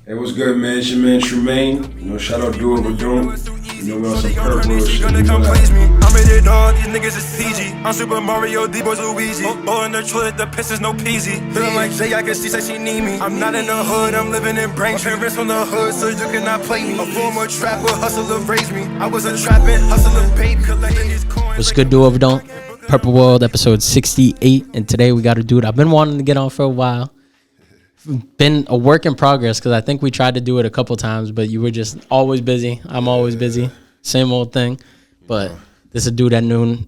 Hey, what's good, man? It's your man Trumayne. Shout out Do It Or Don't. We on some Kirk real shit. Gonna come please me. I'm rated dog, these niggas is PG. I'm Super Mario, D-boys Luigi. Oh, in the toilet, the piss is no peasy. Feeling like Jay, I can see that she need me. I'm not in the hood, I'm living in Braintree. Parents from the hood, so you cannot play me. A former trapper, hustler raised me. I was a trapping, hustler baby, collecting these coins. What's good, Do Over Don't? Purple World, episode 68, and today we got a dude I've been wanting to get on for a while. Been a work in progress because I think we tried to do it a couple times, but you were just always busy. I'm always busy. Same old thing. But this is a dude at known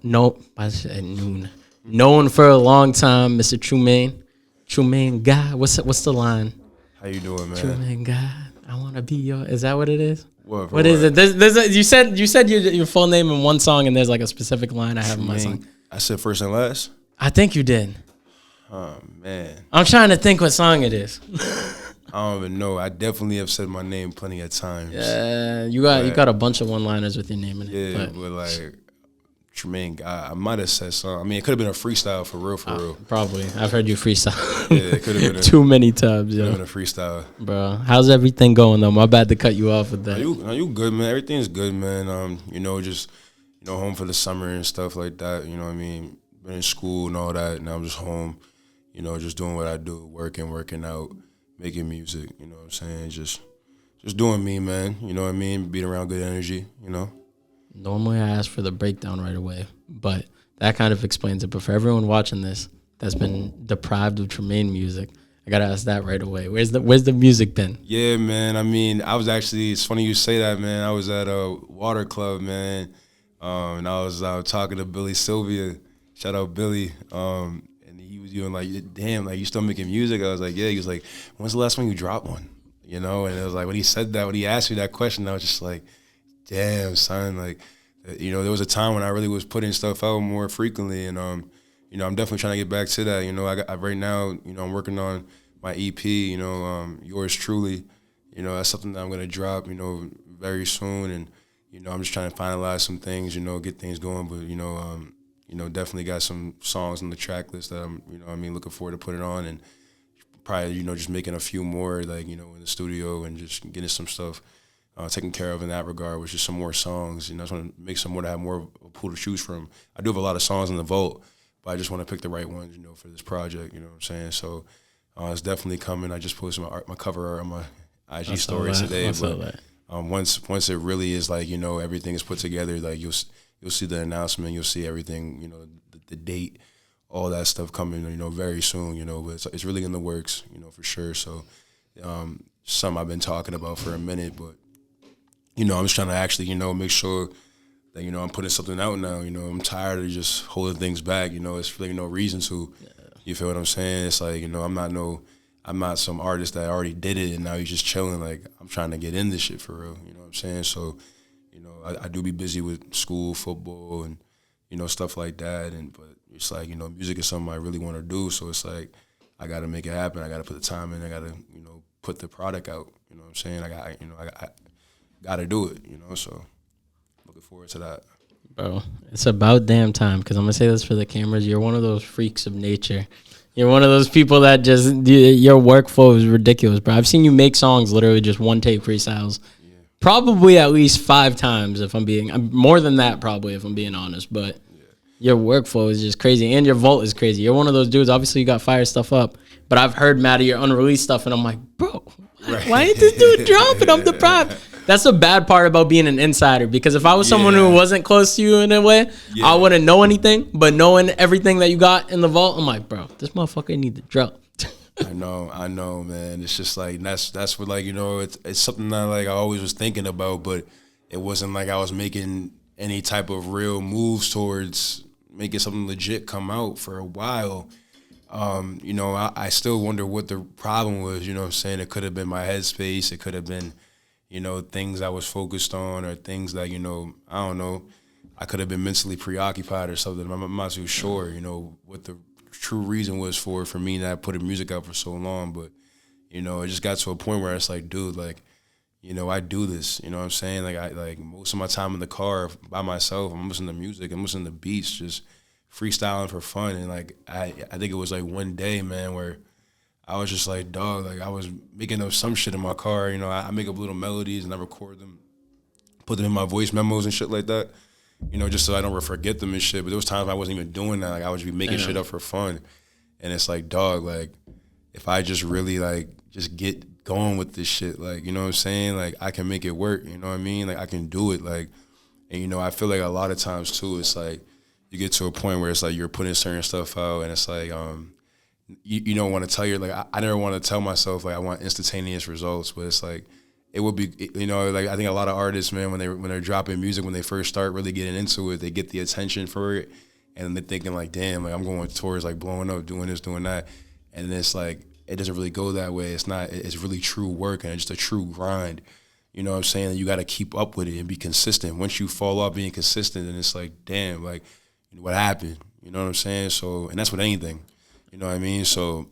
for a long time, Mr. Trumayne. Trumayne God. What's the line? How you doing, man? Trumayne God. I want to be your. Is that what it is? What is it? You said your full name in one song, and there's like a specific line I have in my song. I said first and last. I think you did. Oh man, I'm trying to think what song it is. I don't even know. I definitely have said my name plenty of times. Yeah, you got a bunch of one-liners with your name in it. Yeah, but like Trumayne God, I might have said something. I mean, it could have been a freestyle for real. Probably. I've heard you freestyle. Yeah, it could have been too many times. Yeah, Yeah, been a freestyle. Bro, how's everything going though? My bad to cut you off with that. Are you good, man? Everything's good, man. Just home for the summer and stuff like that. You know what I mean? Been in school and all that. Now I'm just home. Just doing what I do, working out, making music, you know what I'm saying? Just doing me, man. You know what I mean? Being around good energy, Normally I ask for the breakdown right away, but that kind of explains it. But for everyone watching this that's been deprived of Trumayne music, I gotta ask that right away. Where's the music been? Yeah, man. I mean, it's funny you say that, man. I was at a water club, man, and I was talking to Billy Sylvia. Shout out Billy. He was doing like, damn, like you still making music? I was like, yeah. He was like, when's the last time you dropped one? And it was like when he said that, when he asked me that question, I was just like, damn, son. Like, there was a time when I really was putting stuff out more frequently, and I'm definitely trying to get back to that. I right now, I'm working on my EP. Yours truly. That's something that I'm gonna drop. Very soon, and I'm just trying to finalize some things. Get things going, but definitely got some songs on the track list that I'm, looking forward to putting on, and probably, just making a few more, like, in the studio and just getting some stuff taken care of in that regard, which is some more songs. I just want to make some more to have more of a pool to choose from. I do have a lot of songs in the vault, but I just want to pick the right ones, for this project, you know what I'm saying? So it's definitely coming. I just posted my cover art on my IG story today. But once it really is like, everything is put together, like you'll see the announcement, you'll see everything, the date, all that stuff coming, very soon, but it's really in the works, for sure. So something I've been talking about for a minute, but, I'm just trying to actually, make sure that, I'm putting something out now. I'm tired of just holding things back, it's really no reason to. Yeah. You feel what I'm saying? It's like, I'm not some artist that already did it and now he's just chilling. Like, I'm trying to get in this shit for real, you know what I'm saying? So, I do be busy with school, football, and, stuff like that. But it's like, music is something I really want to do. So it's like, I got to make it happen. I got to put the time in. I got to, put the product out. You know what I'm saying? I got to do it, so looking forward to that. Bro, it's about damn time, because I'm going to say this for the cameras. You're one of those freaks of nature. You're one of those people that just, your workflow is ridiculous, bro. I've seen you make songs literally just one take freestyles. Probably at least 5 times if I'm being, more than that probably if I'm being honest, but your workflow is just crazy, and your vault is crazy. You're one of those dudes, obviously you got fire stuff up, but I've heard mad of your unreleased stuff, and I'm like, bro, why ain't this dude dropping? I'm deprived. That's the bad part about being an insider, because if I was someone who wasn't close to you in a way, I wouldn't know anything, but knowing everything that you got in the vault, I'm like, bro, this motherfucker need to drop. I know, man. It's just like that's what, like, it's something that, like, I always was thinking about, but it wasn't like I was making any type of real moves towards making something legit come out for a while. I still wonder what the problem was. You know what I'm saying? It could have been my headspace. It could have been, things I was focused on, or things that, I don't know. I could have been mentally preoccupied or something. I'm not too sure. What the true reason was for me not putting music out for so long, but it just got to a point where it's like, dude, like, I do this, you know what I'm saying? Like most of my time in the car by myself, I'm listening to music, I'm listening to beats, just freestyling for fun. And like I think it was like one day, man, where I was just like, dog, like I was making up some shit in my car. You know, I make up little melodies and I record them, put them in my voice memos and shit like that. You know, just so I don't forget them and shit. But there was times I wasn't even doing that. Like I would just be making shit up for fun. And it's like, dog, like if I just really like just get going with this shit, like, you know what I'm saying? Like I can make it work, you know what I mean? Like I can do it. Like, and you know, I feel like a lot of times too, it's like you get to a point where it's like you're putting certain stuff out and it's like, you don't want to tell your, like, I never want to tell myself, like, I want instantaneous results, but it's like, it would be, you know, like, I think a lot of artists, man, when they're dropping music, when they first start really getting into it, they get the attention for it, and they're thinking, like, damn, like, I'm going towards, like, blowing up, doing this, doing that, and it's like, it doesn't really go that way. It's not, it's really true work, and it's just a true grind, you know what I'm saying? You got to keep up with it and be consistent. Once you fall off being consistent, then it's like, damn, like, what happened? You know what I'm saying? So, and that's with anything. You know what I mean? So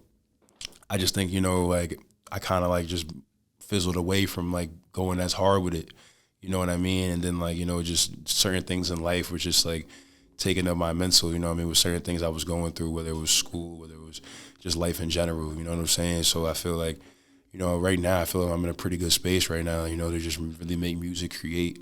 I just think, you know, like I kind of like just fizzled away from like going as hard with it. You know what I mean? And then like, you know, just certain things in life were just like taking up my mental, you know what I mean, with certain things I was going through, whether it was school, whether it was just life in general, you know what I'm saying? So I feel like, you know, right now I feel like I'm in a pretty good space right now, you know, to just really make music, create,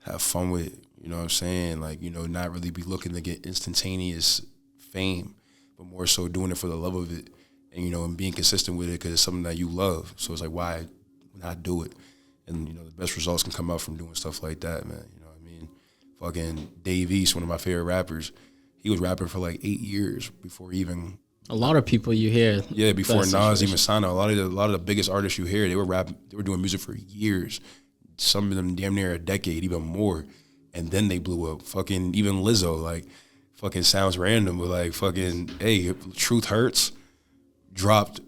have fun with it, you know what I'm saying? Like, you know, not really be looking to get instantaneous fame, but more so doing it for the love of it, and you know, and being consistent with it because it's something that you love. So it's like, why not do it? And you know, the best results can come out from doing stuff like that, man. You know what I mean? Fucking Dave East, one of my favorite rappers, he was rapping for like 8 years before even. A lot of people you hear. Yeah, before Nas even signed out. A lot of the biggest artists you hear, they were doing music for years. Some of them damn near a decade, even more. And then they blew up. Fucking even Lizzo, like. Fucking sounds random, but like fucking, hey, Truth Hurts dropped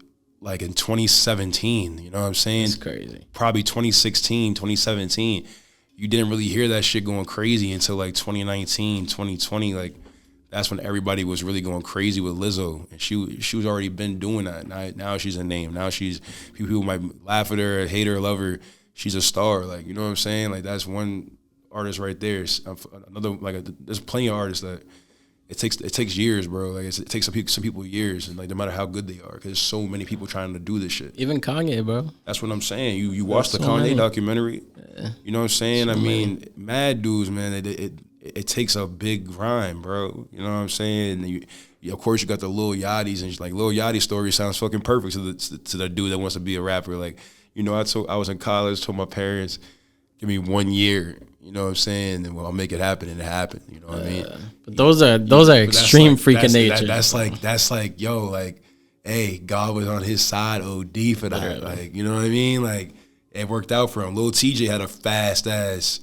like in 2017, you know what I'm saying? It's crazy. Probably 2016, 2017. You didn't really hear that shit going crazy until like 2019, 2020. Like that's when everybody was really going crazy with Lizzo. And she was already been doing that. Now she's a name. Now she's, people might laugh at her, hate her, love her. She's a star. Like, you know what I'm saying? Like that's one artist right there. Another, like there's plenty of artists that, it takes years, bro. Like it takes some people years, and like no matter how good they are, because there's so many people trying to do this shit. Even Kanye, bro. That's what I'm saying. You watch the Kanye documentary. Yeah. You know what I'm saying? I mean, mad dudes, man. It takes a big grind, bro. You know what I'm saying? And of course, you got the Lil Yachty's, and like Lil Yachty's story sounds fucking perfect to the dude that wants to be a rapper. Like, you know, I was in college, told my parents, give me 1 year. You know what I'm saying? And I'll make it happen, and it happened. You know what I mean? But those are extreme freaking nature. That's like, yo, like, hey, God was on his side, OD for that. Literally. Like, you know what I mean? Like, it worked out for him. Lil TJ had a fast ass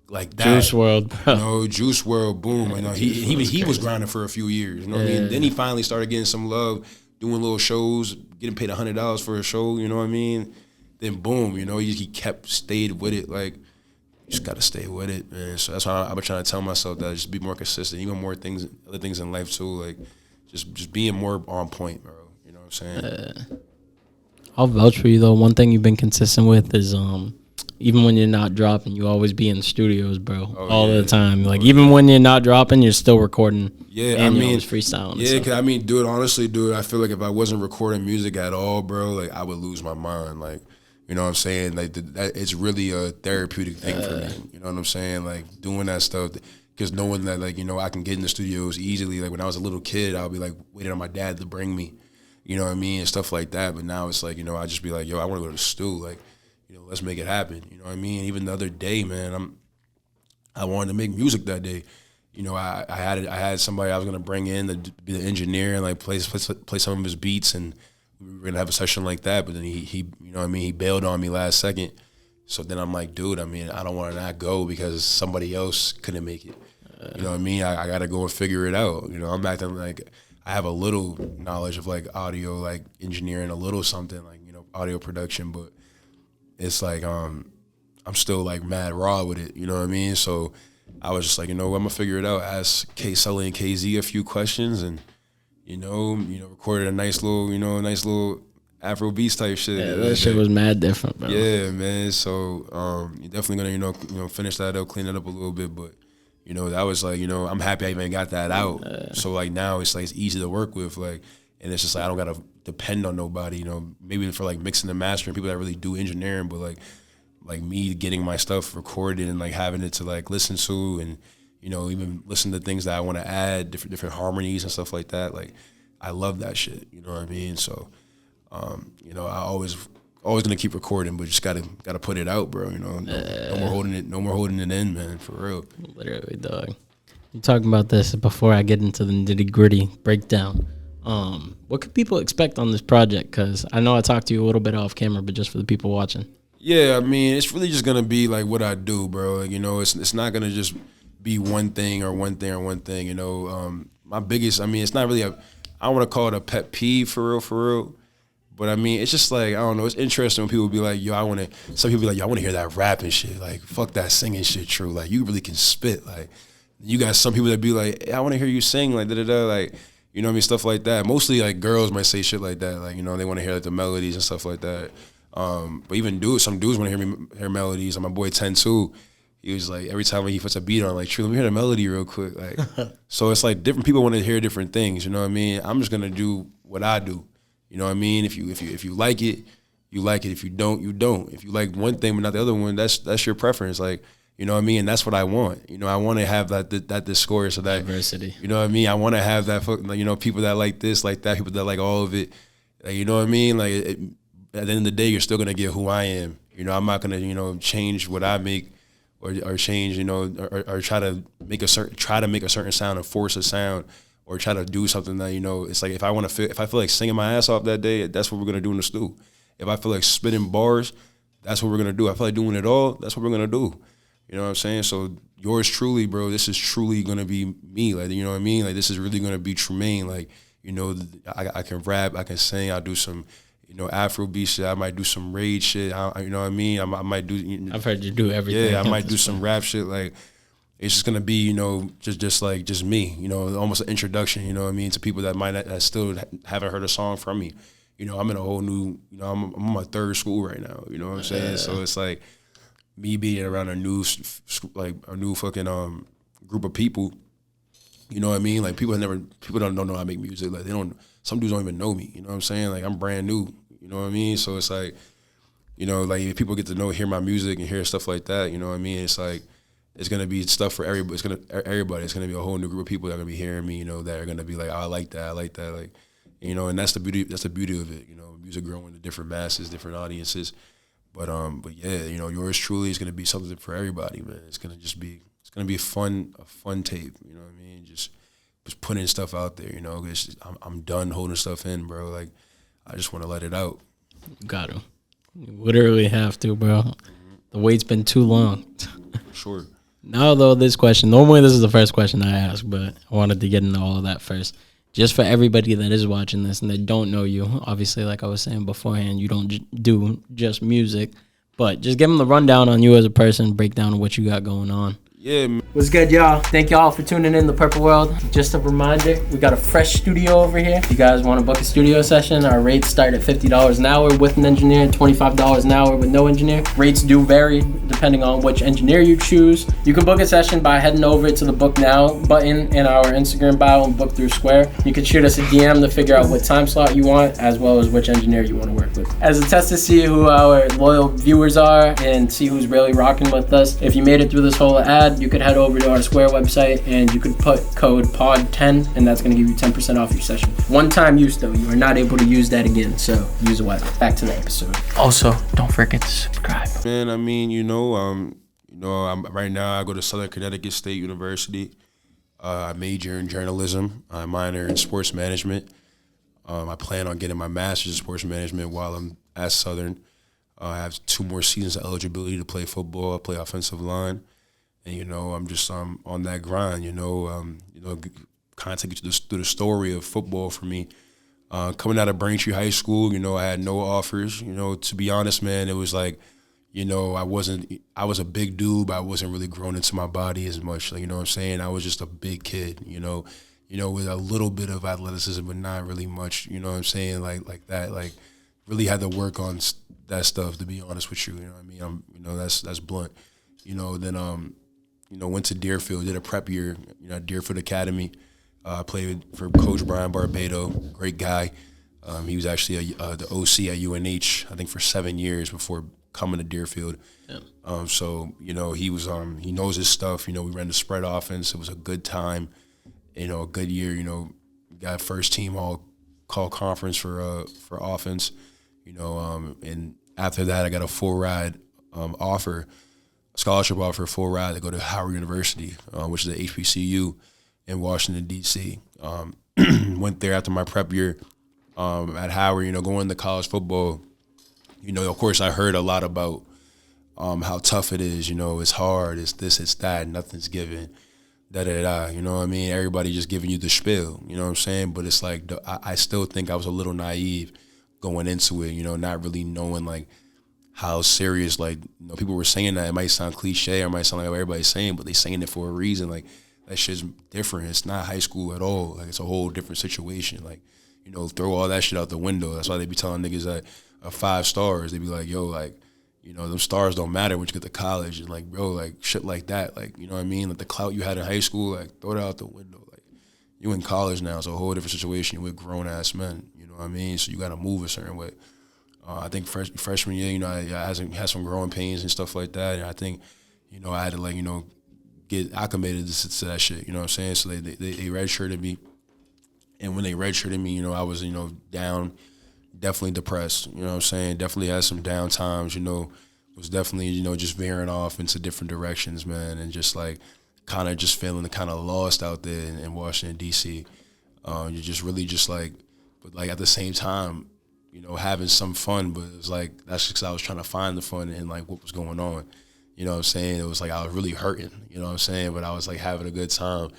like that. Juice WRLD, bro. You know, Juice WRLD, boom. You know, he was grinding for a few years. You know what I mean? Then he finally started getting some love, doing little shows, getting paid $100 for a show. You know what I mean? Then boom, you know, he stayed with it, like. Just gotta stay with it, man. So that's why I've been trying to tell myself that just be more consistent, even more things, other things in life too, like just being more on point, bro. You know what I'm saying? I'll vouch for you though. One thing you've been consistent with is even when you're not dropping, you always be in the studios, bro, all the time. Like even when you're not dropping, you're still recording. Yeah, and you're always freestyling. Yeah, cause I mean, dude, honestly, dude, I feel like if I wasn't recording music at all, bro, like I would lose my mind, like. You know what I'm saying? Like, it's really a therapeutic thing for me. You know what I'm saying? Like, doing that stuff, because knowing that, like, you know, I can get in the studios easily. Like, when I was a little kid, I would be, like, waiting on my dad to bring me. You know what I mean? And stuff like that. But now it's like, you know, I just be like, yo, I want to go to the stew. Like, you know, let's make it happen. You know what I mean? Even the other day, man, I wanted to make music that day. You know, I had somebody I was going to bring in to be the engineer and, like, play some of his beats, and we were gonna have a session like that, but then he you know what I mean, he bailed on me last second. So then I'm like, dude, I mean, I don't want to not go because somebody else couldn't make it. You know what I mean? I got to go and figure it out. You know, I'm acting like I have a little knowledge of like audio, like engineering, a little something like, you know, audio production, but it's like I'm still like mad raw with it. You know what I mean? So I was just like, you know what, I'm gonna figure it out. Ask K Sully and KZ a few questions, and you know, recorded a nice little Afro beats type shit. Yeah, that shit was mad different, bro. Yeah, man. So you're definitely gonna finish that up, clean it up a little bit, but you know, that was like, you know, I'm happy I even got that out. So like now it's like it's easy to work with. Like and it's just like I don't gotta depend on nobody. You know, maybe for like mixing and mastering, people that really do engineering, but like me getting my stuff recorded and like having it to like listen to and even listen to things that I want to add, different harmonies and stuff like that. Like I love that shit. You know what I mean? So I always gonna keep recording, but just gotta put it out, bro. No more holding it in, man. For real. Literally, dog. You talking about this before I get into the nitty gritty breakdown. What could people expect on this project? Because I know I talked to you a little bit off camera, but just for the people watching. Yeah, I mean, it's really just gonna be like what I do, bro. Like, it's not gonna just be one thing or one thing or one thing. My biggest, I mean, it's not really I don't want to call it a pet peeve for real. But I mean, it's just like, I don't know, it's interesting when people be like, some people be like, yo, I want to hear that rapping shit. Like, fuck that singing shit, true. Like, you really can spit. Like, you got some people that be like, hey, I want to hear you sing, like, da-da-da, like, you know what I mean, stuff like that. Mostly, like, girls might say shit like that. Like, they want to hear, like, the melodies and stuff like that. But even some dudes want to hear melodies. And my boy 10 too, he was like, every time he puts a beat on, like, true, let me hear the melody real quick. Like, so it's like different people want to hear different things, you know what I mean? I'm just going to do what I do. You know what I mean? If you like it, you like it. If you don't, you don't. If you like one thing but not the other one, that's your preference. Like, you know what I mean? And that's what I want. I want to have that discourse of that diversity. You know what I mean? I want to have that, people that like this, like that, people that like all of it. Like, you know what I mean? Like, at the end of the day, you're still gonna get who I am. I'm not gonna, change what I make, or change, or try to make a certain sound or force a sound. Or try to do something that, it's like if I feel like singing my ass off that day, that's what we're gonna do in the stew. If I feel like spitting bars, that's what we're gonna do. I feel like doing it all, that's what we're gonna do. You know what I'm saying? So yours truly, bro, this is truly gonna be me. Like, you know what I mean? Like, this is really gonna be Trumayne. Like, I can rap, I can sing, I'll do some, Afrobeat shit. I might do some rage shit. You know what I mean? I might do. I've heard you do everything. Yeah, I might do some rap shit. Like, it's just gonna be, just me, almost an introduction, you know what I mean, to people that still haven't heard a song from me. I'm in a whole new, I'm on my third school right now, you know what I'm saying? So it's like me being around a new fucking group of people, you know what I mean? Like, people don't know I make music. Like, some dudes don't even know me, you know what I'm saying? Like, I'm brand new, you know what I mean? So it's like, like, if people get to hear my music and hear stuff like that, you know what I mean? It's like, it's gonna be stuff for everybody. It's gonna be a whole new group of people that are gonna be hearing me. That are gonna be like, oh, I like that. Like, and that's the beauty. That's the beauty of it. Music growing to different masses, different audiences. But yeah, yours truly is gonna be something for everybody, man. It's gonna be a fun tape. You know what I mean? Just putting stuff out there. I'm done holding stuff in, bro. Like, I just want to let it out. You got to. You literally have to, bro. The wait's been too long. Sure. Now, though, this question, normally this is the first question I ask, but I wanted to get into all of that first. Just for everybody that is watching this and they don't know you, obviously, like I was saying beforehand, you don't do just music, but just give them the rundown on you as a person, breakdown of what you got going on. Yeah, man. What's good, y'all? Thank y'all for tuning in to Purple World. Just a reminder, we got a fresh studio over here. If you guys want to book a studio session, our rates start at $50 an hour with an engineer, $25 an hour with no engineer. Rates do vary depending on which engineer you choose. You can book a session by heading over to the Book Now button in our Instagram bio and book through Square. You can shoot us a DM to figure out what time slot you want, as well as which engineer you want to work with. As a test to see who our loyal viewers are and see who's really rocking with us, if you made it through this whole ad, you could head over to our Square website and you could put code POD10 and that's going to give you 10% off your session. One-time use though, you are not able to use that again, so use it wisely. Back to the episode. Also, don't forget to subscribe. Man, I mean, I'm right now I go to Southern Connecticut State University. I major in journalism. I minor in sports management. I plan on getting my master's in sports management while I'm at Southern. I have 2 more seasons of eligibility to play football. I play offensive line. And, I'm just on that grind, kind of take you through the story of football for me. Coming out of Braintree High School, I had no offers. To be honest, man, it was like, I was a big dude, but I wasn't really grown into my body as much. Like, you know what I'm saying? I was just a big kid, with a little bit of athleticism, but not really much, you know what I'm saying? Like that, like really had to work on that stuff, to be honest with you. You know what I mean? That's blunt. Then, went to Deerfield, did a prep year, Deerfield Academy. I played for Coach Brian Barbado, great guy. He was actually the OC at UNH, I think, for 7 years before coming to Deerfield. Yeah. So, he was he knows his stuff. We ran the spread offense. It was a good time, a good year. Got first team all call conference for offense. And after that, I got a full ride scholarship offer, full ride to go to Howard University, which is the HBCU in Washington, D.C. Went there after my prep year at Howard, going to college football. Of course, I heard a lot about how tough it is. It's hard, it's this, it's that, nothing's given, da-da-da, you know what I mean? Everybody just giving you the spiel, you know what I'm saying? But it's like, I still think I was a little naive going into it, not really knowing, like, how serious, like, people were saying that. It might sound cliche or it might sound like what everybody's saying, but they saying it for a reason. Like, that shit's different. It's not high school at all. Like, it's a whole different situation. Like, throw all that shit out the window. That's why they be telling niggas that 5 stars. They be like, yo, like, them stars don't matter when you get to college. And, like, bro, like, shit like that. Like, you know what I mean? Like, the clout you had in high school, like, throw that out the window. Like, you in college now. It's a whole different situation. You're with grown-ass men. You know what I mean? So you got to move a certain way. I think freshman year, I had some growing pains and stuff like that. And I think, I had to, like, get acclimated to that shit. You know what I'm saying? So they redshirted me. And when they redshirted me, I was, down, definitely depressed. You know what I'm saying? Definitely had some down times, was definitely, just veering off into different directions, man. And just, like, kind of just feeling kind of lost out there in Washington, D.C. You're just really just, like, but, like, at the same time, having some fun, but it was like, that's just because I was trying to find the fun in, like, what was going on. You know what I'm saying? It was like I was really hurting, you know what I'm saying? But I was, like, having a good time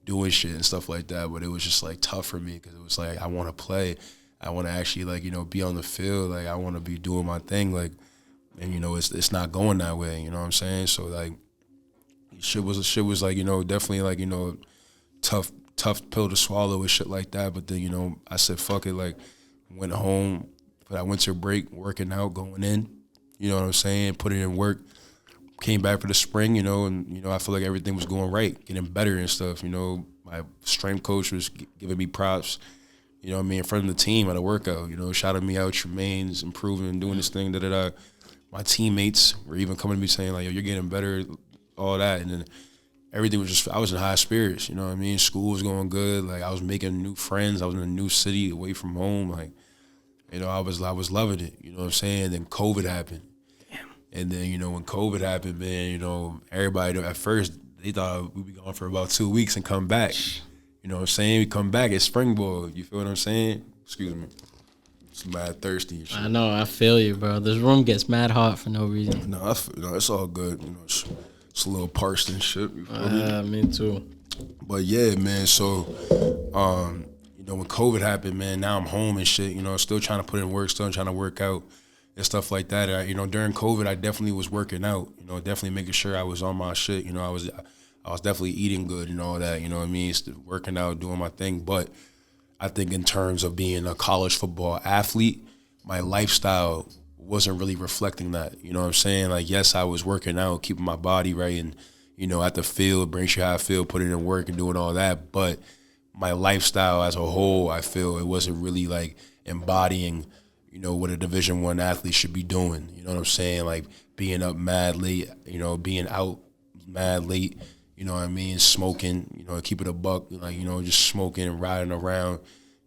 doing shit and stuff like that. But it was just, like, tough for me because it was like, I want to play. I want to actually, like, be on the field. Like, I want to be doing my thing. Like, and, it's not going that way, you know what I'm saying? So, like, shit was like, definitely, like, tough pill to swallow and shit like that. But then, I said, fuck it, like, went home for that winter break, working out, going in, you know what I'm saying, putting in work, came back for the spring, and, I feel like everything was going right, getting better and stuff, my strength coach was giving me props, in front of the team at a workout, shouting me out, Trumayne's improving and doing this thing, da-da-da. My teammates were even coming to me saying, like, yo, you're getting better, all that, and then everything was just, I was in high spirits, you know what I mean? School was going good, like, I was making new friends, I was in a new city, away from home, like, I was loving it, you know what I'm saying? Then COVID happened. Damn. And then, when COVID happened, man, everybody, at first, they thought we'd be gone for about 2 weeks and come back. You know what I'm saying? We come back at spring ball. You feel what I'm saying? Excuse me. It's mad thirsty and shit. I know. I feel you, bro. This room gets mad hot for no reason. No, it's all good. It's a little parched and shit. You feel me? Me too. But, yeah, man, so, when COVID happened, man, now I'm home and shit, still trying to put in work, still trying to work out and stuff like that. And during COVID, I definitely was working out, definitely making sure I was on my shit. I was definitely eating good and all that, you know what I mean? Still working out, doing my thing. But I think in terms of being a college football athlete, my lifestyle wasn't really reflecting that, you know what I'm saying? Like, yes, I was working out, keeping my body right and, at the field, bring sure how I feel, putting in work and doing all that. But my lifestyle as a whole, I feel it wasn't really, like, embodying, what a Division I athlete should be doing. You know what I'm saying? Like, being up mad late, being out mad late, you know what I mean? Smoking, keep it a buck, like, just smoking and riding around,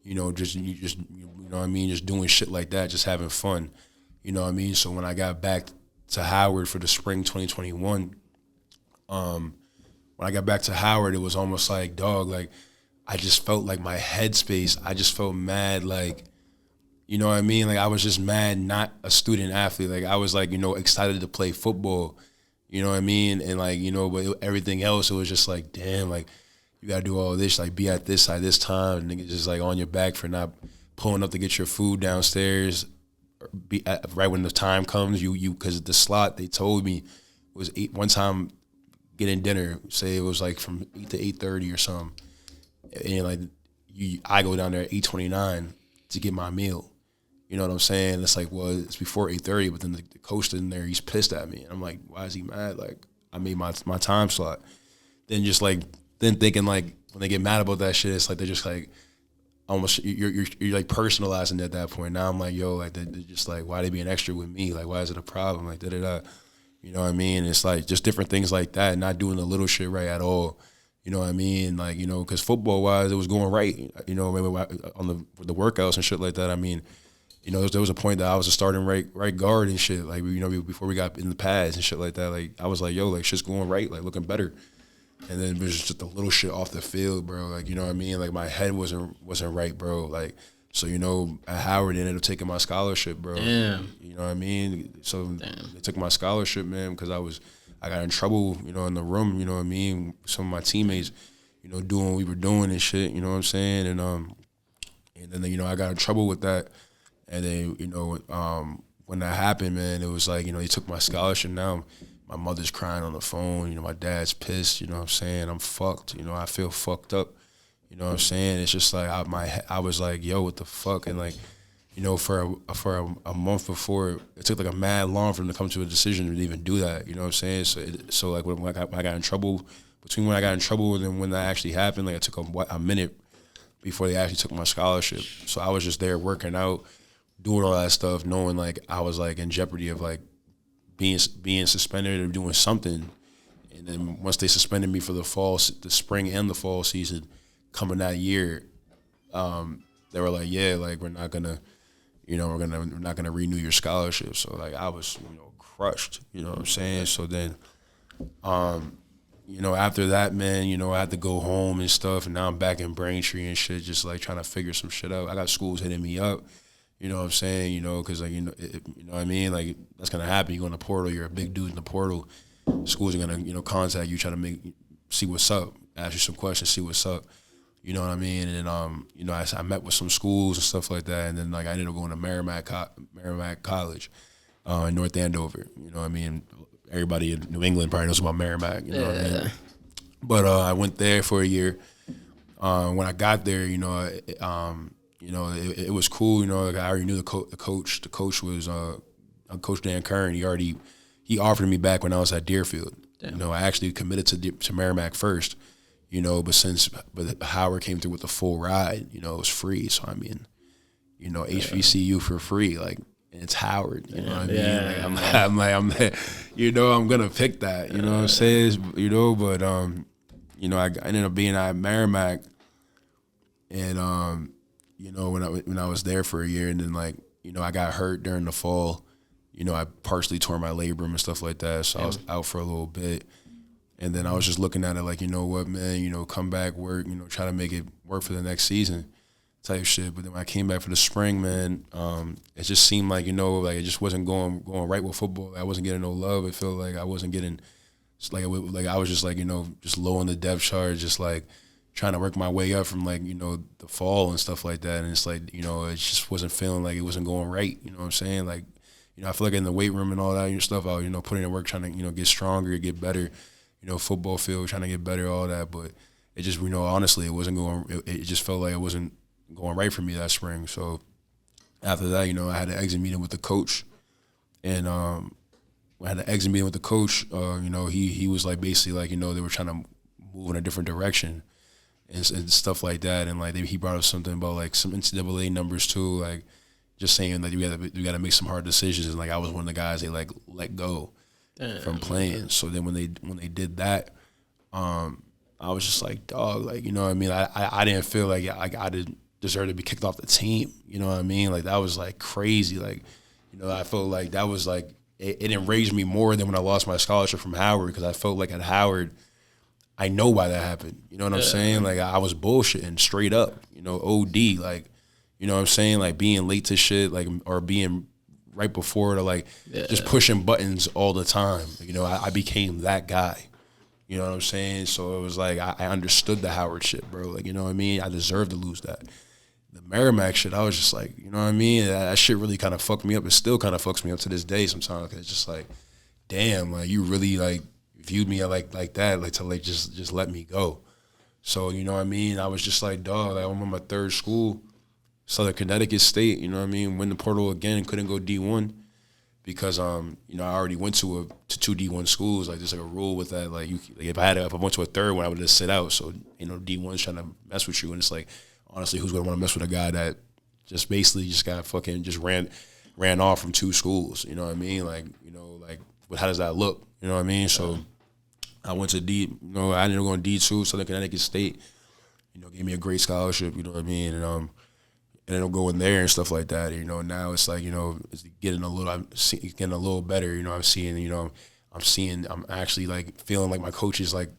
just you know what I mean? Just doing shit like that, just having fun, you know what I mean? So when I got back to Howard for the spring 2021, when I got back to Howard, it was almost like, dog, like, I just felt like my headspace, I just felt mad, like, you know what I mean? Like, I was just mad, not a student athlete. Like, I was, like, excited to play football, you know what I mean? And, like, but everything else, it was just like, damn, like, you got to do all this, like, be at this side this time. And niggas just, like, on your back for not pulling up to get your food downstairs. Right when the time comes, because the slot, they told me, was 8, one time getting dinner, say it was, like, from 8 to 8:30 or something. And, like, I go down there at 8:29 to get my meal. You know what I'm saying? It's like, well, it's before 8:30, but then the coach in there, he's pissed at me. And I'm like, why is he mad? Like, I made my time slot. Then just, like, thinking, like, when they get mad about that shit, it's like they're just like almost you're like personalizing it at that point. Now I'm like, yo, like they're just like, why they being extra with me? Like, why is it a problem? Like, da da da. You know what I mean? It's like just different things like that, not doing the little shit right at all. You know what I mean? Like, you know, because football wise, it was going right. You know, maybe on the workouts and shit like that. I mean, you know, there was a point that I was a starting right guard and shit. Like, you know, before we got in the pads and shit like that. Like, I was like, yo, like shit's going right, like looking better. And then it was just the little shit off the field, bro. Like, you know what I mean? Like my head wasn't right, bro. Like, so, you know, at Howard they ended up taking my scholarship, bro. Damn. You know what I mean? So they took my scholarship, man, because I got in trouble, you know, in the room, you know what I mean? Some of my teammates, you know, doing what we were doing and shit, you know what I'm saying? And then, you know, I got in trouble with that. And then, you know, when that happened, man, it was like, you know, they took my scholarship. Now my mother's crying on the phone, you know, my dad's pissed, you know what I'm saying? I'm fucked, you know, I feel fucked up. You know what I'm saying? It's just like I was like, yo, what the fuck? And like, you know, for a month before, it took like a mad long for them to come to a decision to even do that. You know what I'm saying? So like when I got in trouble, between when I got in trouble and when that actually happened, like it took a minute before they actually took my scholarship. So I was just there working out, doing all that stuff, knowing like I was like in jeopardy of like being suspended or doing something. And then once they suspended me for the spring and the fall season, coming that year, they were like, yeah, like we're not gonna renew your scholarship. So like I was, you know, crushed. You know what I'm saying? So then, you know, after that, man, you know, I had to go home and stuff, and now I'm back in Braintree and shit, just like trying to figure some shit out. I got schools hitting me up. You know what I'm saying? You know, because like you know what I mean. Like that's gonna happen. You go in the portal. You're a big dude in the portal. Schools are gonna, you know, contact you, try to see what's up, ask you some questions, see what's up. You know what I mean? And you know, I met with some schools and stuff like that, and then like I ended up going to Merrimack College in North Andover. You know what I mean? Everybody in New England probably knows about Merrimack. You know what I mean? But I went there for a year. When I got there, you know, it was cool. You know, like I already knew the coach. The coach was Coach Dan Kern. He offered me back when I was at Deerfield. Damn. You know, I actually committed to Merrimack first. You know, but Howard came through with the full ride, you know, it was free. So I mean, you know, HBCU for free, like, and it's Howard. You know what I mean? Yeah. Like, I'm you know, I'm gonna pick that. You know what I'm saying? You know, but you know, I ended up being at Merrimack, and you know, when I was there for a year, and then like, you know, I got hurt during the fall. You know, I partially tore my labrum and stuff like that, so I was out for a little bit. And then I was just looking at it like, you know what, man, you know, come back, work, you know, try to make it work for the next season type shit. But then when I came back for the spring, man, it just seemed like, you know, like it just wasn't going right with football. I wasn't getting no love. It felt like I wasn't getting, like I was just like, you know, just low on the depth chart, just like trying to work my way up from like, you know, the fall and stuff like that. And it's like, you know, it just wasn't feeling like it wasn't going right. You know what I'm saying? Like, you know, I feel like in the weight room and all that stuff, I was, you know, putting in work, trying to, you know, get stronger, get better. You know, football field, trying to get better, all that, but it just, you know, honestly, it wasn't going. It just felt like it wasn't going right for me that spring. So after that, you know, I had an exit meeting with the coach, and I had an exit meeting with the coach. You know, he was like basically like, you know, they were trying to move in a different direction and stuff like that, and like he brought up something about like some NCAA numbers too, like just saying that we got to make some hard decisions, and like I was one of the guys they like let go. Damn. From playing. So then when they did that, I was just like, dog, like, you know what I mean? I didn't feel like I didn't deserve to be kicked off the team. You know what I mean? Like that was like crazy. Like, you know, I felt like that was like it enraged me more than when I lost my scholarship from Howard, because I felt like at Howard, I know why that happened. You know what I'm saying? Like I was bullshitting straight up, you know, OD, like, you know what I'm saying? Like being late to shit, like, or being right before to like just pushing buttons all the time. You know, I became that guy. You know what I'm saying? So it was like I understood the Howard shit, bro. Like, you know what I mean? I deserved to lose that. The Merrimack shit, I was just like, you know what I mean? That shit really kind of fucked me up. It still kind of fucks me up to this day sometimes. Cause it's just like, damn, like you really like viewed me like that, like to like just let me go. So, you know what I mean? I was just like, dog, like I'm on my third school, Southern Connecticut State, you know what I mean? Win the portal again, couldn't go D1 because I already went to two D1 schools. Like there's like a rule with that. Like if I went to a third one, I would just sit out. So D1's trying to mess with you, and it's like honestly, who's gonna want to mess with a guy that just basically just got fucking just ran off from two schools? You know what I mean? Like but how does that look? You know what I mean? So I went to I ended up going D2, Southern Connecticut State. Gave me a great scholarship. You know what I mean? And ended up going there and stuff like that. Now it's like it's getting a little better. I'm actually like feeling like my coaches like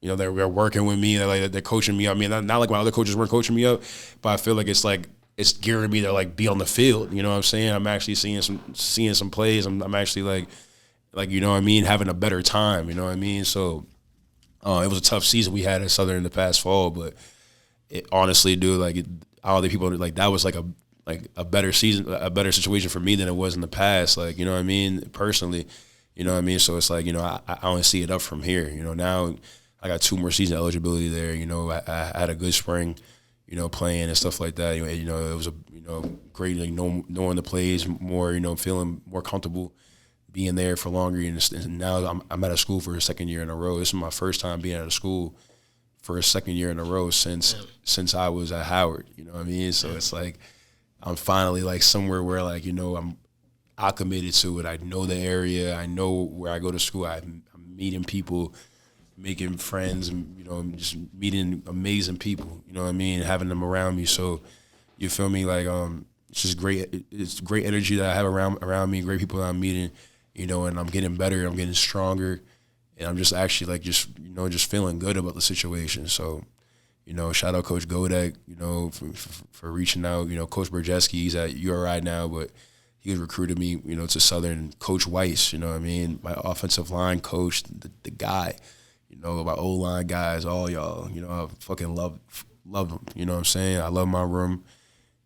they're working with me. They're coaching me. I mean, not like my other coaches weren't coaching me up, but I feel like it's gearing me to like be on the field. You know what I'm saying? I'm actually seeing some plays. I'm actually like you know what I mean, having a better time. You know what I mean? So it was a tough season we had at Southern in the past fall, but it honestly, dude, all the people like that was like a better season, a better situation for me than it was in the past. Like, you know what I mean? Personally, you know what I mean? So it's like, I only see it up from here. Now I got 2 more season eligibility there. I had a good spring, playing and stuff like that. It was a, great, like knowing the plays more, feeling more comfortable being there for longer. And now I'm at a school for a second year in a row. This is my first time being at a school for a second year in a row since I was at Howard. You know what I mean? So it's like I'm finally like somewhere where like I'm acclimated to it. I know the area. I know where I go to school. I'm meeting people, making friends, and just meeting amazing people. You know what I mean? Having them around me. So you feel me? Like it's just great. It's great energy that I have around me. Great people that I'm meeting. And I'm getting better. I'm getting stronger. And I'm just actually like just feeling good about the situation. So, shout out Coach Godek, for reaching out. Coach Berjeski, he's at URI now, but he recruited me, to Southern. Coach Weiss, you know what I mean? My offensive line coach, the guy, my O-line guys, all y'all, I fucking love them. You know what I'm saying? I love my room,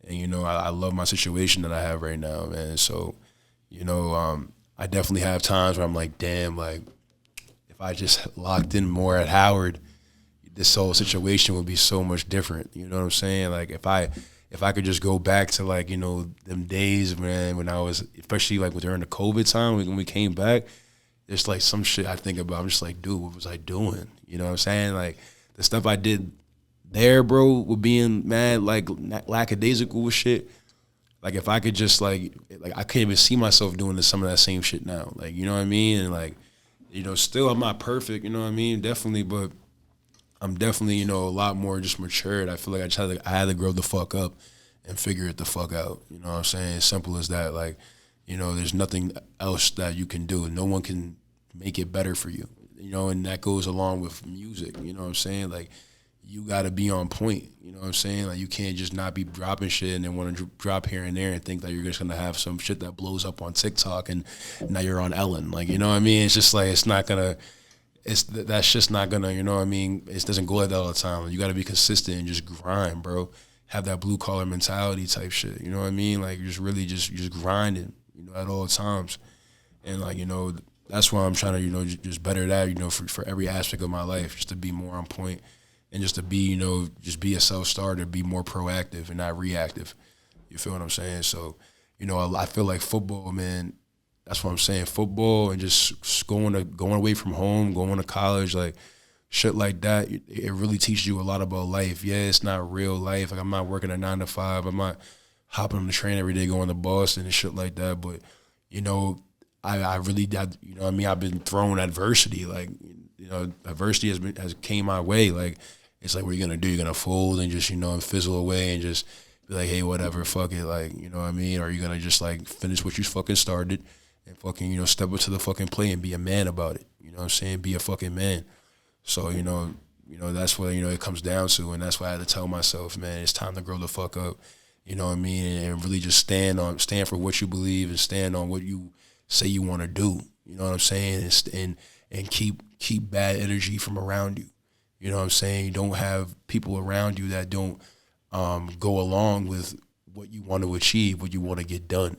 and, I love my situation that I have right now, man. So, I definitely have times where I'm like, damn, like, if I just locked in more at Howard, this whole situation would be so much different. You know what I'm saying? Like if I could just go back to like, them days, man, when I was, especially like during the COVID time, when we came back, there's like some shit I think about. I'm just like, dude, what was I doing? You know what I'm saying? Like the stuff I did there, bro, with being mad, like lackadaisical with shit. Like if I could just like I can't even see myself doing some of that same shit now. Like, you know what I mean? And like, still I'm not perfect, you know what I mean? Definitely, but I'm definitely, a lot more just matured. I feel like I had to grow the fuck up and figure it the fuck out. You know what I'm saying? As simple as that. Like, there's nothing else that you can do. No one can make it better for you. And that goes along with music. You know what I'm saying? Like, you got to be on point. You know what I'm saying? Like, you can't just not be dropping shit and then want to drop here and there and think that you're just going to have some shit that blows up on TikTok and now you're on Ellen. Like, you know what I mean? It's just like, it's not going to, that's just not going to, you know what I mean? It doesn't go like that all the time. You got to be consistent and just grind, bro. Have that blue collar mentality type shit. You know what I mean? Like, just really just grinding, at all times. And like, that's why I'm trying to, just better that, for every aspect of my life, just to be more on point. And just to be, just be a self-starter, be more proactive and not reactive. You feel what I'm saying? So, I feel like football, man, that's what I'm saying. Football and just going away from home, going to college, like shit like that, it really teaches you a lot about life. Yeah, it's not real life. Like I'm not working a 9 to 5. I'm not hopping on the train every day going to Boston and shit like that. But, I really, what I mean? I've been thrown adversity. Like, adversity has came my way. Like, it's like, what are you going to do? You're going to fold and just, and fizzle away and just be like, hey, whatever, fuck it. Like, you know what I mean? Or are you going to just, like, finish what you fucking started and fucking, step up to the fucking play and be a man about it? You know what I'm saying? Be a fucking man. So, that's what, it comes down to. And that's why I had to tell myself, man, it's time to grow the fuck up. You know what I mean? And really just stand for what you believe and stand on what you say you want to do. You know what I'm saying? And keep bad energy from around you. You know what I'm saying? You don't have people around you that don't go along with what you want to achieve, what you want to get done.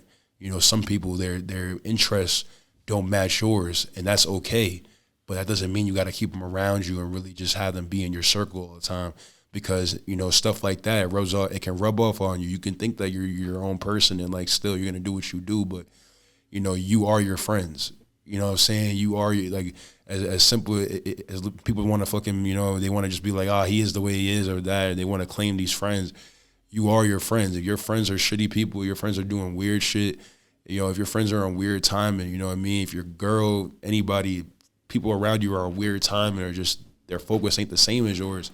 Some people, their interests don't match yours, and that's okay. But that doesn't mean you got to keep them around you and really just have them be in your circle all the time, because stuff like that it can rub off on you. You can think that you're your own person and like still you're gonna do what you do, but you are your friends. You know what I'm saying? You are, like, as simple as people want to fucking, they want to just be like, he is the way he is or that, and they want to claim these friends. You are your friends. If your friends are shitty people, your friends are doing weird shit, if your friends are on weird time, and if your girl, anybody, people around you are on weird time and are just, their focus ain't the same as yours,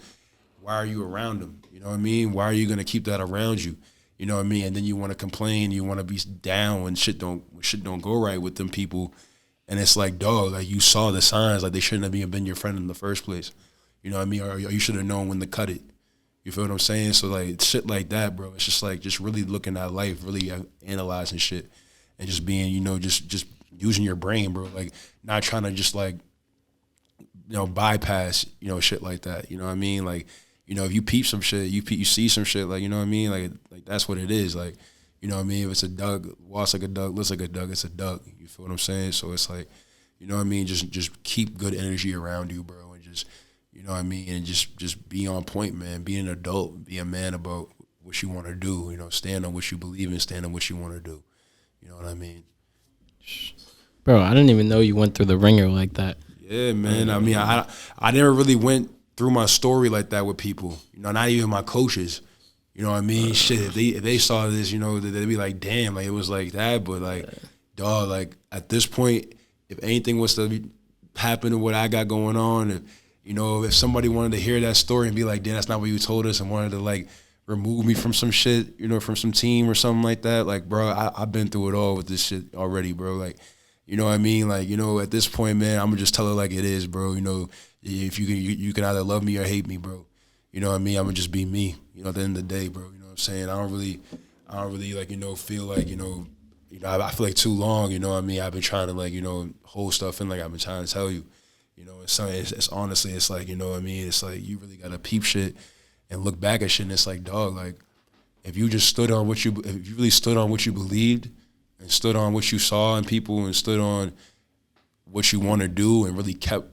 why are you around them? You know what I mean? Why are you going to keep that around you? You know what I mean? And then you want to complain, you want to be down when shit don't go right with them people. And it's like, dog, like, you saw the signs, like, they shouldn't have even been your friend in the first place. You know what I mean? Or you should have known when to cut it. You feel what I'm saying? So, like, shit like that, bro, it's just like, just really looking at life, really analyzing shit, and just being, just using your brain, bro. Like, not trying to just, like, bypass, shit like that. You know what I mean? Like, if you peep some shit, you see some shit, like, you know what I mean? Like that's what it is. Like, you know what I mean? If it's a duck, walks like a duck, looks like a duck, it's a duck. You feel what I'm saying? So it's like, you know what I mean? Just keep good energy around you, bro, and just, you know what I mean? And just be on point, man. Be an adult. Be a man about what you want to do. Stand on what you believe in. Stand on what you want to do. You know what I mean? Bro, I didn't even know you went through the ringer like that. Yeah, man. I mean, I never really went through my story like that with people. Not even my coaches. You know what I mean? Shit, if they saw this, they'd be like, damn, like, it was like that. But, like, dog, like, at this point, if anything was to happen to what I got going on, if somebody wanted to hear that story and be like, damn, that's not what you told us, and wanted to, like, remove me from some shit, from some team or something like that, like, bro, I've been through it all with this shit already, bro. Like, you know what I mean? Like, at this point, man, I'm gonna just tell it like it is, bro. If you can either love me or hate me, bro. You know what I mean? I'm gonna just be me. At the end of the day, bro. You know what I'm saying? I don't really like, feel like, I feel like too long, you know what I mean? I've been trying to, like, hold stuff in, like I've been trying to tell you. It's honestly, it's like, you know what I mean? It's like, you really gotta peep shit and look back at shit, and it's like, dog, like, if you really stood on what you believed, and stood on what you saw in people, and stood on what you want to do, and really kept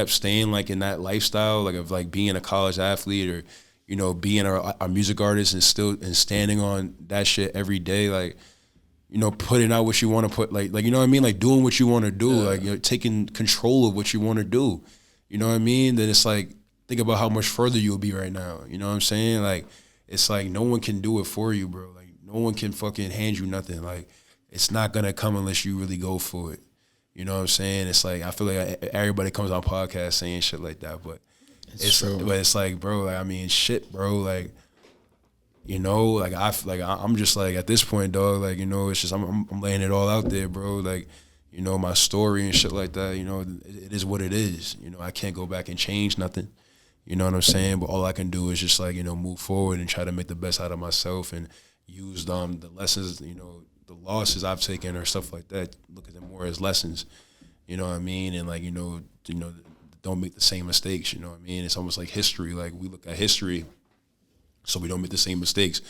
staying, like, in that lifestyle, like, of, like, being a college athlete, or being a music artist, and standing on that shit every day, like, putting out what you want to put, like, you know what I mean, like, doing what you want to do, like, taking control of what you want to do, you know what I mean? Then it's like, think about how much further you'll be right now. You know what I'm saying? Like, it's like, no one can do it for you, bro. Like, no one can fucking hand you nothing. Like, it's not gonna come unless you really go for it. You know what I'm saying? It's like, I feel like everybody comes on podcasts saying shit like that, but it's true. But it's like, bro, like, I mean, shit, bro, like, like, I'm just like, at this point, dog, like, it's just, I'm laying it all out there, bro. Like, my story and shit like that, it is what it is. I can't go back and change nothing. You know what I'm saying? But all I can do is just, like, move forward and try to make the best out of myself, and use the lessons, the losses I've taken or stuff like that, look at them more as lessons. You know what I mean? And, like, don't make the same mistakes. You know what I mean? It's almost like history. Like, we look at history so we don't make the same mistakes.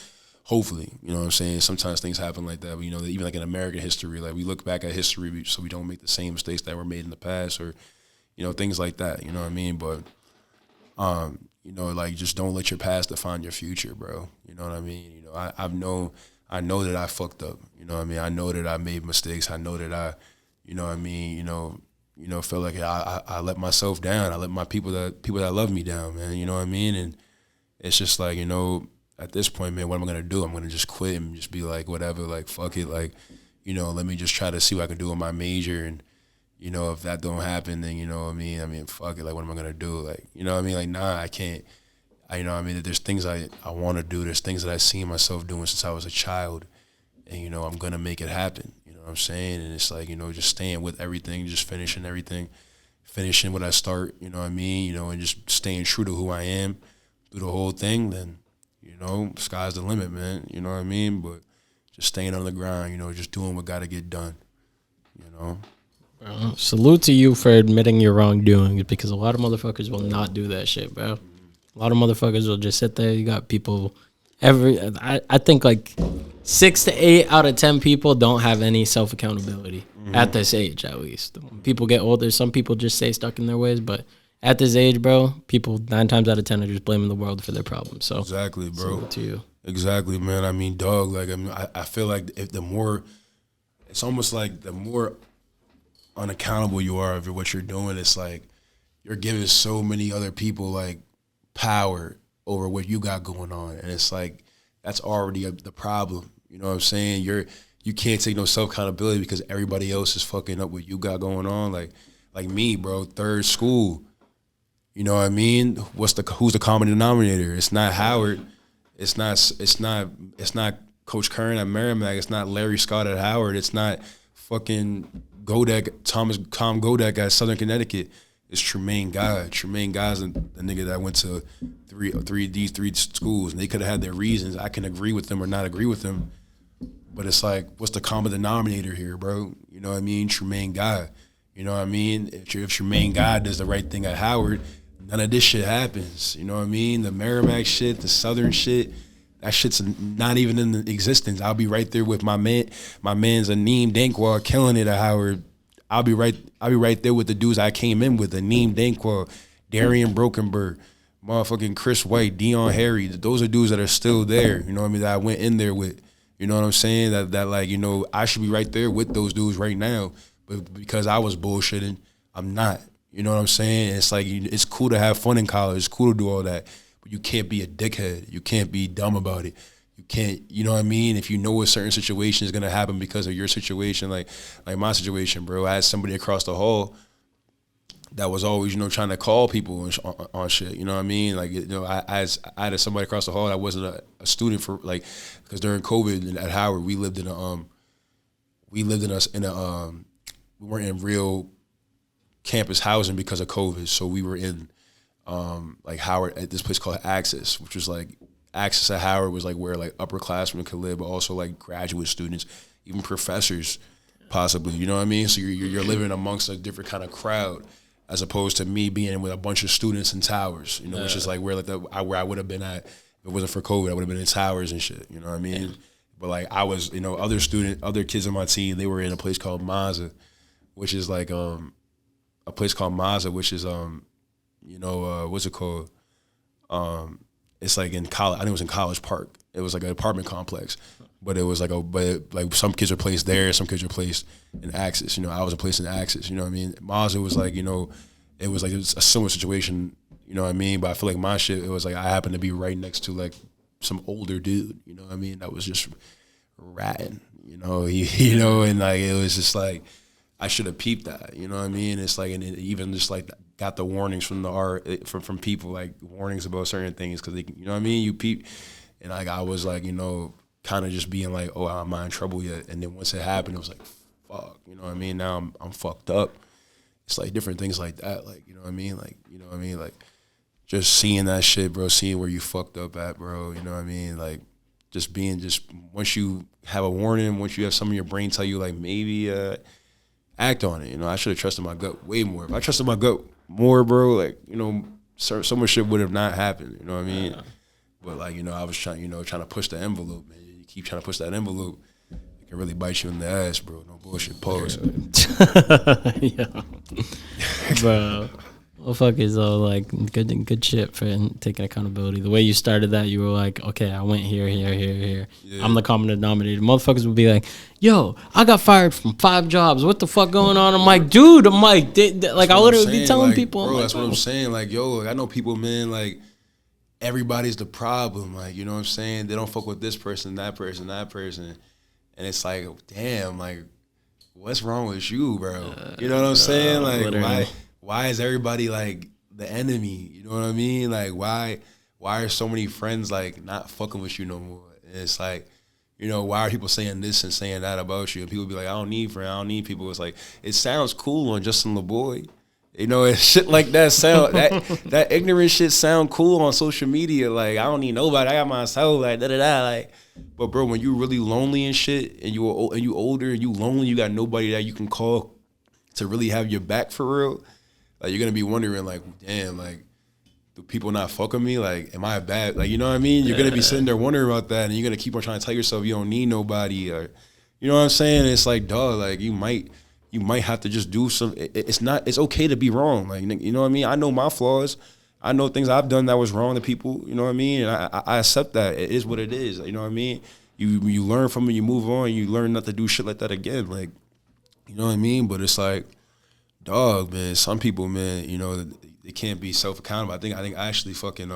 Hopefully, you know what I'm saying? Sometimes things happen like that. But, even like in American history, like, we look back at history so we don't make the same mistakes that were made in the past, or, things like that. You know what I mean? But, like, just don't let your past define your future, bro. You know what I mean? I know that I fucked up. You know what I mean? I know that I made mistakes. I know that I, you know what I mean? Felt like I let myself down. I let my people that love me down, man. You know what I mean? And it's just like, at this point, man, what am I gonna do? I'm gonna just quit and just be like, whatever, like, fuck it, like, let me just try to see what I can do in my major, and if that don't happen, then I mean, fuck it, like, what am I gonna do? Like, you know what I mean? Like, nah, I can't. I mean, there's things I want to do. There's things that I've seen myself doing since I was a child, and I'm gonna make it happen. You know what I'm saying? And it's like, just staying with everything, just finishing everything, finishing what I start. You know what I mean? And just staying true to who I am through the whole thing. Then, sky's the limit, man. You know what I mean? But just staying on the grind. Just doing what got to get done. Salute to you for admitting your wrongdoing, because a lot of motherfuckers will not do that shit, bro. A lot of motherfuckers will just sit there. You got people, I think like 6 to 8 out of 10 people don't have any self-accountability at this age, at least. When people get older, some people just stay stuck in their ways, but at this age, bro, people 9 times out of 10 are just blaming the world for their problems. So exactly, bro. Salute to you. Exactly, man. I mean, dog, like, I feel like if the more it's almost like the more unaccountable you are of what you're doing, it's like you're giving so many other people like power over what you got going on, and it's like that's already the problem. You know what I'm saying? You can't take no self accountability because everybody else is fucking up what you got going on. Like me, bro, third school. You know what I mean? Who's the common denominator? It's not Howard. It's not Coach Kern at Merrimack. It's not Larry Scott at Howard. It's not fucking Tom Godek at Southern Connecticut. It's Trumayne God. Trumayne God's the nigga that went to these three schools, and they could have had their reasons. I can agree with them or not agree with them, but it's like, what's the common denominator here, bro? You know what I mean? Trumayne God. You know what I mean? If Trumayne God does the right thing at Howard, none of this shit happens. You know what I mean? The Merrimack shit, the Southern shit, that shit's not even in existence. I'll be right there with my man's Aneem Dankwah killing it at Howard. I'll be right there with the dudes I came in with, Aneem Dankwah, Darian Brokenberg, motherfucking Chris White, Dion Harry. Those are dudes that are still there. You know what I mean? That I went in there with. You know what I'm saying? That like, you know, I should be right there with those dudes right now. But because I was bullshitting, I'm not. You know what I'm saying? It's like, it's cool to have fun in college. It's cool to do all that. But you can't be a dickhead. You can't be dumb about it. You can't, you know what I mean? If you know a certain situation is going to happen because of your situation, like my situation, bro. I had somebody across the hall that was always, you know, trying to call people on shit. You know what I mean? Like, you know, I had somebody across the hall that wasn't a student for, like, because during COVID at Howard, we weren't in real campus housing because of COVID. So we were in like Howard at this place called Access, which was like, Access at Howard was like where like upperclassmen could live, but also like graduate students, even professors, possibly. You know what I mean? So you're living amongst a different kind of crowd, as opposed to me being with a bunch of students in towers. You know, which is like where I would have been at if it wasn't for COVID. I would have been in towers and shit. You know what I mean? Yeah. But like I was, you know, other kids on my team, they were in a place called Mazza, which is like a place called Mazza, which is you know, what's it called? It's like in college. I think it was in College Park. It was like an apartment complex, but it was like like some kids were placed there, some kids were placed in Access. You know, I was placed in Access. You know what I mean? Mazda was like, you know, it was like a similar situation. You know what I mean? But I feel like my shit, it was like I happened to be right next to like some older dude. You know what I mean? That was just ratting. You know, you know, and like it was just like I should have peeped that. You know what I mean? It's like, and it even just like got the warnings from from people, like warnings about certain things, because they, you know what I mean, you peep, and like I was like, you know, kind of just being like, oh, I'm not in trouble yet, and then once it happened, it was like, fuck, you know what I mean, now I'm fucked up. It's like different things like that, like, you know what I mean, like, you know what I mean, like just seeing that shit, bro, seeing where you fucked up at, bro, you know what I mean, like just once you have a warning, once you have some of your brain tell you like maybe act on it, you know, I should have trusted my gut way more. If I trusted my gut more, bro, like, you know, so much shit would have not happened, you know what I mean? But like, you know, I was trying to push the envelope, man. You keep trying to push that envelope, it can really bite you in the ass, bro. No bullshit. Pause. Yeah. Bro. Well, fuck is all like good shit for taking accountability. The way you started that, you were like, okay, I went here. Yeah. I'm the common denominator. Motherfuckers would be like, yo, I got fired from 5 jobs. What the fuck going on? I'm like, dude, like I literally be telling like, people. Bro, like, that's what I'm saying. Like, yo, I know people, man, like everybody's the problem. Like, you know what I'm saying? They don't fuck with this person, that person. And it's like, damn, like, what's wrong with you, bro? You know what I'm saying? Like, literally. Why is everybody like the enemy? You know what I mean? Like, why are so many friends like not fucking with you no more? And it's like, you know, why are people saying this and saying that about you? And people be like, I don't need friends, I don't need people. It's like, it sounds cool on Justin LeBoy. You know, and shit like that sound that ignorant shit sound cool on social media. Like, I don't need nobody, I got myself, like like. But bro, when you really lonely and shit, and you older and you lonely, you got nobody that you can call to really have your back for real. Like, you're gonna be wondering, like, damn, like, do people not fuck with me? Like, am I bad? Like, you know what I mean? You're gonna be sitting there wondering about that, and you're gonna keep on trying to tell yourself you don't need nobody, or, you know what I'm saying? It's like, dog, like, you might have to just do some. It's okay to be wrong. Like, you know what I mean? I know my flaws. I know things I've done that was wrong to people. You know what I mean? And I accept that. It is what it is. You know what I mean? you learn from it, you move on, you learn not to do shit like that again. Like, you know what I mean? But it's like, dog, man. Some people, man, you know, they can't be self accountable. I think I actually fucking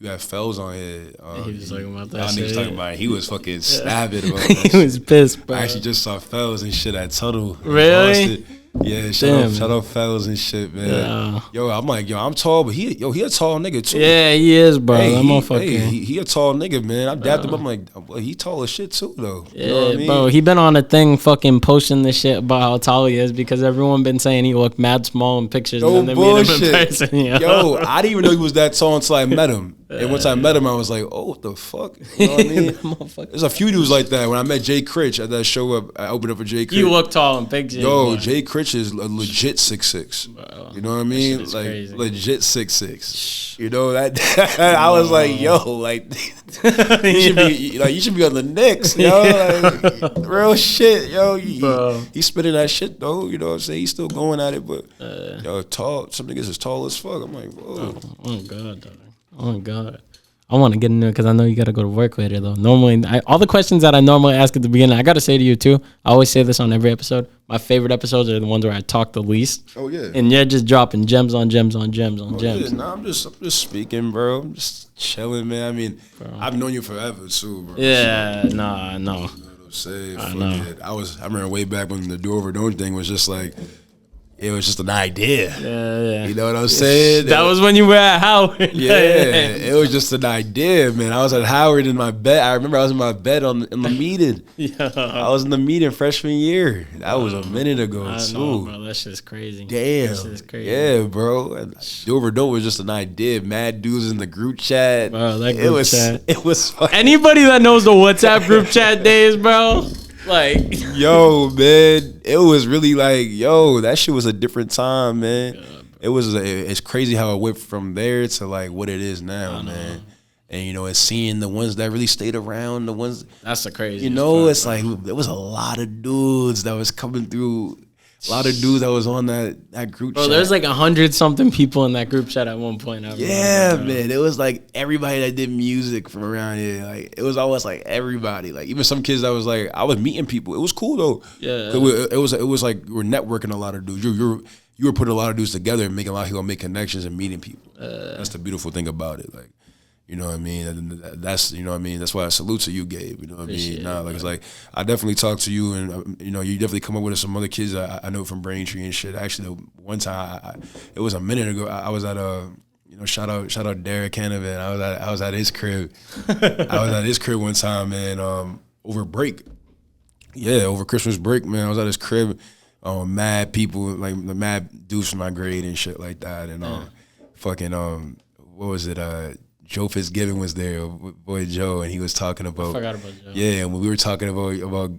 you have Fells on here. He was talking about that y'all shit. Niggas talking about it. He was fucking snapping about He that was pissed, bro. I actually just saw Fells and shit at Tuttle. Really? Yeah, Damn. shout out Fells and shit, man. Yeah. Yo, I'm like, I'm tall, but he a tall nigga too. Yeah, he is, bro. That motherfucker. He a tall nigga, man. I dapped him. I'm like, well, he tall as shit too, though. Yeah, you know what I mean? bro. He been on a thing fucking posting this shit about how tall he is because everyone been saying he looked mad small in pictures No and then they meet him in bullshit. person. Yo, I didn't even know he was that tall until I met him. And once I met him, I was like, oh, what the fuck? You know what I mean? There's a few dudes like that. When I met Jay Critch at that show, I opened up for Jay Critch. You look tall in pictures. Yo, boy. Jay Critch is a legit 6'6". Bro, You know what I mean? shit is Like crazy. legit 6'6". You know that? I was like, yo, like you should be on the Knicks, yo. Like, real shit, yo. He spitting that shit though. You know what I'm saying? He's still going at it, but yo, tall. Some niggas is tall as fuck. I'm like, whoa. Oh God, dog. Oh God. I want to get into it because I know you got to go to work later, though. Normally, all the questions that I normally ask at the beginning, I got to say to you, too. I always say this on every episode. My favorite episodes are the ones where I talk the least. Oh, yeah. And you're just dropping gems on gems on gems on gems. Yeah, nah, I'm just speaking, bro. I'm just chilling, man. I mean, I've known you forever, too, bro. Yeah, nah, no. You know what I'm saying? I know. I remember way back when the Do Over Don't thing was just like, it was just an idea. Yeah. You know what I'm saying? That was when you were at Howard. Yeah, it was just an idea, man. I was at Howard in my bed. I remember I was in my bed in the meeting. Yeah. I was in the meeting freshman year. That was a minute ago, I too. know, bro. That shit's crazy. Damn. That shit's crazy. Yeah, bro. And Do Over Don't was just an idea. Mad dudes in the group chat. Bro, that group chat. It was fucking. Anybody that knows the WhatsApp group chat days, bro, like, Yo, man, it was really like, yo, that shit was a different time, man. It's crazy how it went from there to like what it is now, man. And you know, and seeing the ones that really stayed around, the ones that's the crazy. you know, it's like there was a lot of dudes that was coming through. A lot of dudes that was on that group Bro, chat. there's like 100-something people in that group chat at one point. Yeah, man. It was like everybody that did music from around here. Like it was almost like everybody. Like even some kids that was like I was meeting people. It was cool though. Yeah. It was like we were networking a lot of dudes. You were putting a lot of dudes together and making a lot of people make connections and meeting people. That's the beautiful thing about it. Like, you know what I mean? And that's, you know what I mean? That's why I salute to you, Gabe. You know what I mean? Nah, like, it's like, I definitely talk to you and, you know, you definitely come up with some other kids I know from Braintree and shit. Actually, one time, it was a minute ago, I was at you know, shout out Derek Canavan. I was at his crib. I was at his crib one time, man, over break. Yeah, over Christmas break, man. I was at his crib, mad people, like the mad dudes from my grade and shit like that. And fucking, what was it? Joe Fitzgibbon was there, boy Joe, and he was talking about. I forgot about Joe. Yeah, and we were talking about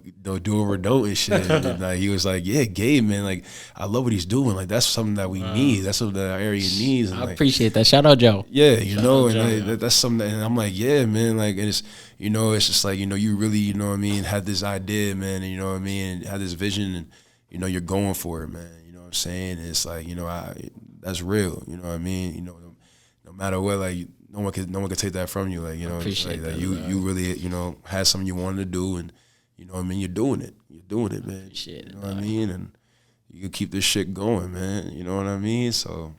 Do Over Don't and shit. And like, he was like, "Yeah, Gabe, man, like I love what he's doing. Like that's something that we need. That's something that our area needs." And, I like, appreciate that. Shout out Joe. yeah, you know, out and Joe, that's something. And I'm like, yeah, man, like, and it's, you know, it's just like, you know, you really, you know what I mean, had this idea, man, and you know what I mean, and had this vision, and you know, you're going for it, man. You know what I'm saying? And it's like, you know, that's real. You know what I mean? You know, no matter what, like. No one could take that from you, like, you know, Appreciate like that, you really, you know, had something you wanted to do, and you know what I mean, you're doing it, man. Appreciate it, you know what I mean, and you can keep this shit going, man. You know what I mean? So,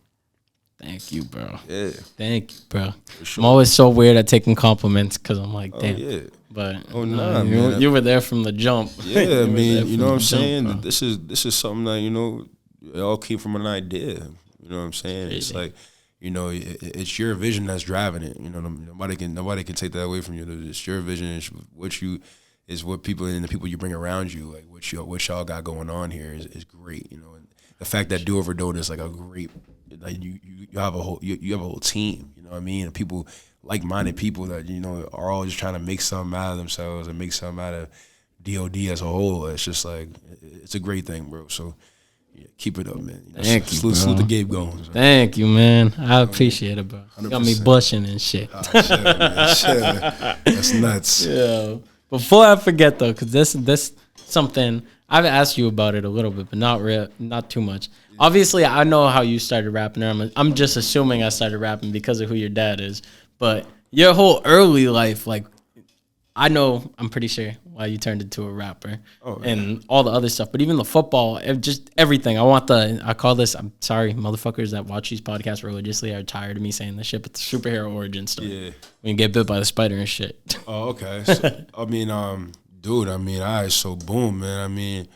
Thank you, bro. yeah, Thank you, bro. sure. I'm always so weird at taking compliments because I'm like, oh damn. yeah, But nah, you, man. you were there from the jump. yeah. You I were mean, there you from know what I'm the jump, saying? bro. This is something that, you know, it all came from an idea. You know what I'm saying? It's Crazy. like, you know, it's your vision that's driving it. You know, nobody can take that away from you. It's your vision. It's what people and the people you bring around you, like what y'all got going on here is great. You know, and the fact that Do Over Don't is like a great, like you have a whole team. You know what I mean? And people, like-minded people that, you know, are all just trying to make something out of themselves and make something out of DOD as a whole. It's just like, it's a great thing, bro. So. Yeah, keep it up, man. You know, Thank you, bro. Salute the Gabe Gomes. Thank you, man. I appreciate it, bro. You got me 100%. blushing and shit. Shit, man. That's nuts. Yeah. Before I forget though, because this something I've asked you about it a little bit, but not too much. Obviously, I know how you started rapping. I'm just assuming I started rapping because of who your dad is. But your whole early life, like I know, I'm pretty sure why you turned into a rapper Yeah. and all the other stuff, but even the football, just everything. I call this, I'm sorry, motherfuckers that watch these podcasts religiously are tired of me saying this shit, but the superhero origin story. Yeah. When you get bit by the spider and shit. Oh, okay. So, I mean, dude, I mean, all right, so boom, man. I mean,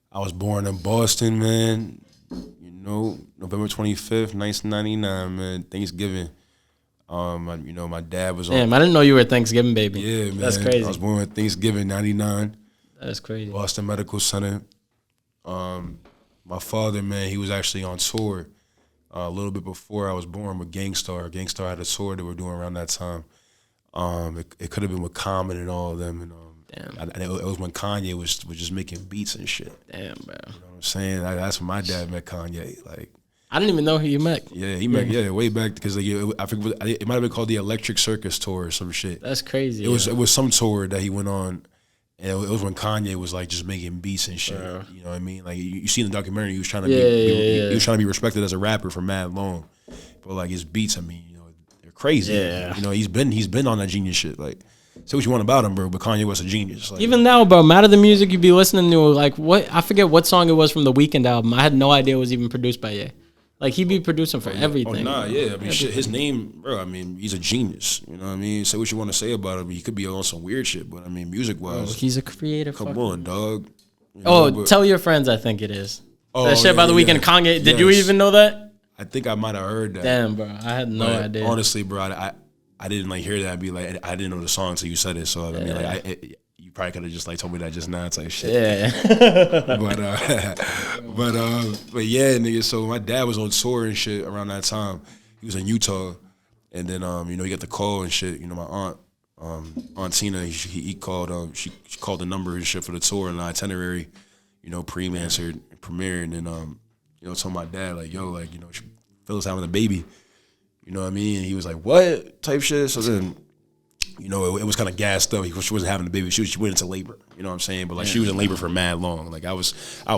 I was born in Boston, man. You know, November 25th, 1999, man, Thanksgiving. My dad was on. Damn, I didn't know you were a Thanksgiving baby. Yeah, man. That's crazy. I was born on Thanksgiving, 99. That's crazy. Boston Medical Center. My father, man, he was actually on tour a little bit before I was born with Gangstar. Gangstar had a tour they were doing around that time. It could have been with Common and all of them. And Damn. it was when Kanye was just making beats and shit. Damn, bro. You know what I'm saying? That's when my dad met Kanye. Like, I didn't even know who you met. yeah, he met way back because like, I think it might have been called the Electric Circus tour or some shit. That's crazy. It was some tour that he went on, and it was when Kanye was like just making beats and shit. Bro. You know what I mean? Like you see in the documentary, he was trying to Yeah. he was trying to be respected as a rapper for mad long, but like his beats, I mean, you know, they're crazy. Yeah. You know, he's been on that genius shit. Like, say what you want about him, bro, but Kanye was a genius. Like, Even now, bro, Matter the music you be listening to, like what I forget what song it was from the Weeknd album. I had no idea it was even produced by Ye. Like he be producing for everything. Oh, nah, yeah. I mean, shit, his name, bro, I mean, he's a genius. You know what I mean? Say what you want to say about him. He could be on some weird shit, but I mean, music-wise, He's a creative. come on, dog. You Oh, know, but- tell your friends. I think it is. Oh, That shit yeah, by the yeah, Weeknd. yeah. Kanye. Did you Yes. even know that? I think I might have heard that. Damn, bro. I had no But idea. honestly, bro, I didn't like hear that. I'd be like, I didn't know the song until you said it. So I mean, like, you probably could have just like told me that just now type shit. Yeah. but yeah, nigga. So my dad was on tour and shit around that time. He was in Utah, and then you know, he got the call and shit. You know, my aunt Tina, he called. She called the number and shit for the tour and the itinerary. You know, Preem answered, premiere, and then you know, told my dad like, yo, like, you know, Phyllis having a baby. You know what I mean? And he was like, what type shit? So then, you know, it was kind of gassed up. She wasn't having a baby. She went into labor. You know what I'm saying? But like, she was in labor for mad long. Like I was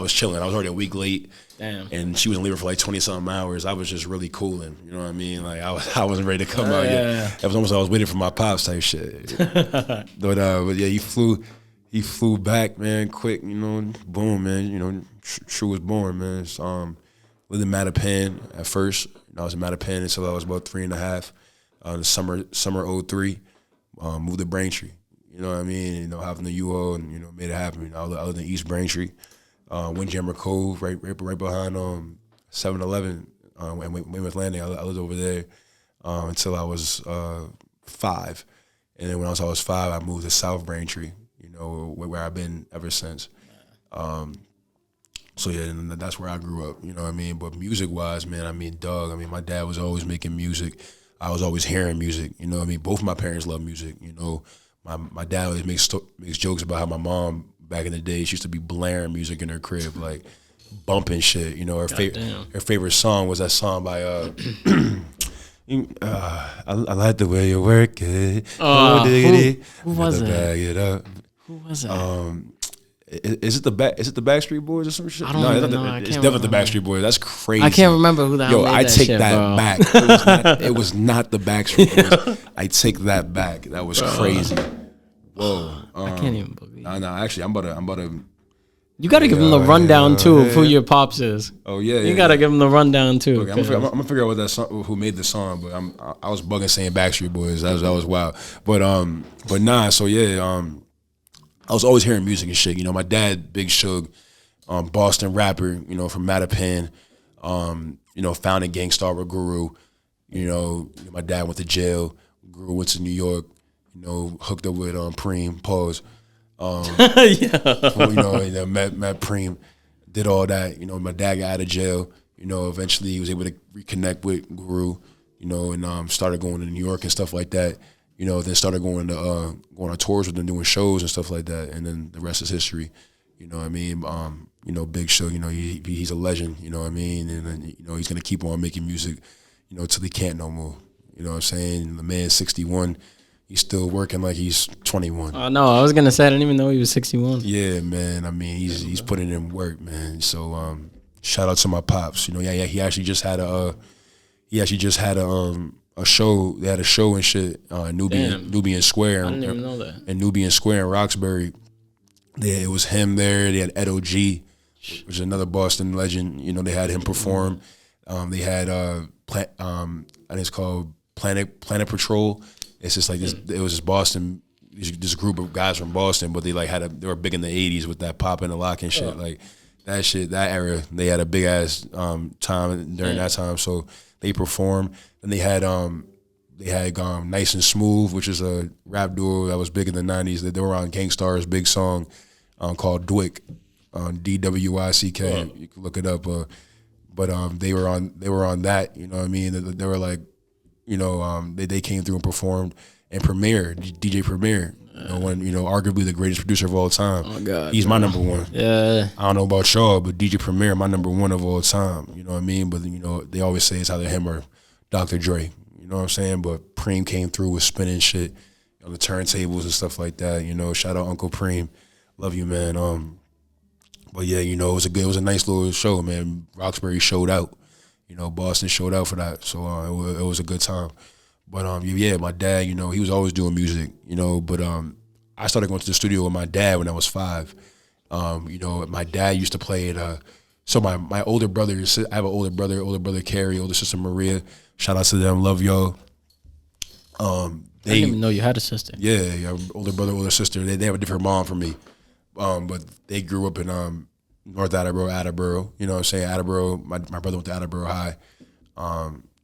chilling. I was already a week late. Damn. And she was in labor for like 20-something hours. I was just really cooling. You know what I mean? Like I wasn't ready to come out yet. It was almost like I was waiting for my pops type shit. but yeah, he flew back, man, quick. You know, boom, man. You know, True was born, man. So, lived in Mattapan at first. I was in Mattapan until I was about 3.5. The summer 03, moved to Braintree. You know what I mean? You know, having the U-Haul and, you know, made it happen. You know, I lived in East Braintree, Windjammer Cove, right behind 7-Eleven and Weymouth Landing. I lived over there until I was 5. And then when I was 5, I moved to South Braintree, you know, where I've been ever since. So yeah, and that's where I grew up, you know what I mean? But music-wise, man, I mean, dog, I mean, my dad was always making music. I was always hearing music, you know what I mean? Both of my parents love music, you know. My dad always makes jokes about how my mom, back in the day, she used to be blaring music in her crib, like bumping shit, you know. Her favorite song was that song by, I like the way you work it. Who was it? Bag it up. Who was it? Is it the Backstreet Boys or some shit? I don't even know. It's definitely the Backstreet Boys. That's crazy. I can't remember who that. Yo, made I that take shit, that bro. back. It was not the Backstreet Boys. I take that back. That was crazy. Whoa. I can't even believe. No, actually, I'm about to. You got to give him the rundown too of who your pops is. Oh yeah. You got to give him the rundown too. Okay, I'm gonna figure out what that song, who made the song, but I was bugging saying Backstreet Boys. That was wild. But nah. So yeah. I was always hearing music and shit. You know, my dad, Big Suge, Boston rapper, you know, from Mattapan, you know, founding Gangstar with Guru. You know, my dad went to jail. Guru went to New York, you know, hooked up with Preem, pause. You know, and met Preem, did all that. You know, my dad got out of jail. You know, eventually he was able to reconnect with Guru, you know, and started going to New York and stuff like that. You know, then started going on tours with them, doing shows and stuff like that, and then the rest is history. You know what I mean? You know, Big Show, you know, he's a legend, you know what I mean? And then, you know, he's gonna keep on making music, you know, till he can't no more. You know what I'm saying? The man's 61, he's still working like he's 21. Oh no, I was gonna say I didn't even know he was 61. Yeah, man. I mean, he's putting in work, man. So shout out to my pops. You know, yeah, he actually just had a a show. They had a show and shit. Nubian Square. I didn't even know that. And Nubian Square in Roxbury. It was him there. They had Ed O.G., which is another Boston legend. You know, they had him perform. They had I think it's called Planet Patrol. It's just like this. It was just Boston. This group of guys from Boston, but they like they were big in the '80s with that pop and the lock and shit. Like that shit, that era. They had a big ass time during that time. So they performed, and they had Nice and Smooth, which is a rap duo that was big in the '90s. They were on Gangstar's big song called Dwick, DWICK. You can look it up. But they were on that. You know what I mean? They were like, you know, they came through and performed. And Premier, DJ Premier, arguably the greatest producer of all time. Oh God, he's my number one. Yeah, I don't know about y'all, but DJ Premier, my number one of all time. You know what I mean? But they always say it's either him or Dr. Dre. You know what I'm saying? But Preem came through with spinning shit on the turntables and stuff like that. You know, shout out Uncle Preem, love you, man. But yeah, it was a nice little show, man. Roxbury showed out. Boston showed out for that, so it was a good time. But my dad, he was always doing music, but I started going to the studio with my dad when I was 5. My dad used to play at so my older brothers, I have an older brother Carrie, older sister Maria. Shout out to them, love y'all. I didn't even know you had a sister. Yeah, older brother, older sister. They have a different mom from me, but they grew up in North Attleboro. You know what I'm saying? Attleboro. My brother went to Attleboro High.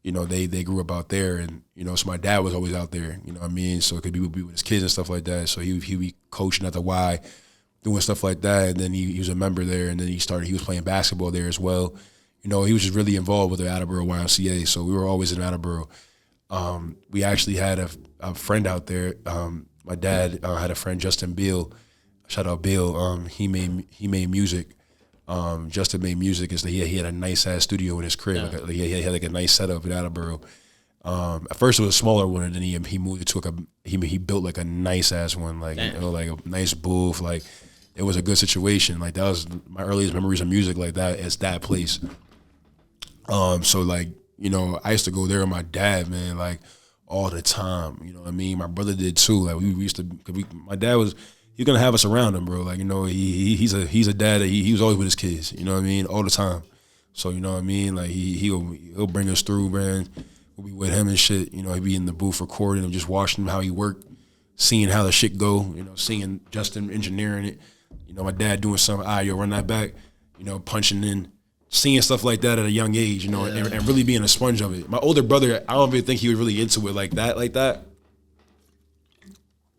They grew up out there, and so my dad was always out there. You know what I mean? So it could be with his kids and stuff like that. So he be coaching at the Y, doing stuff like that. And then he was a member there, and then he was playing basketball there as well. He was just really involved with the Attleboro YMCA. So we were always in Attleboro. We actually had a friend out there. My dad had a friend, Justin Beal. Shout out Beal. He made music. Justin made music. He had a nice ass studio in his crib. Yeah. He had like a nice setup in Attleboro. At first it was a smaller one, and then he moved it to he built like a nice ass one, like like a nice booth. Like it was a good situation. Like that was my earliest memories of music. Like that is that place. So like I used to go there with my dad, man, like all the time. You know what I mean? My brother did too. Like we used to. My dad was. He's gonna have us around him, bro. Like he's a dad. He was always with his kids. You know what I mean, all the time. So you know what I mean. Like he'll bring us through, man. We'll be with him and shit. He'd be in the booth recording and just watching him how he worked, seeing how the shit go. Seeing Justin engineering it. My dad doing something. Run that back. Punching in, seeing stuff like that at a young age. And really being a sponge of it. My older brother, I don't even think he was really into it like that.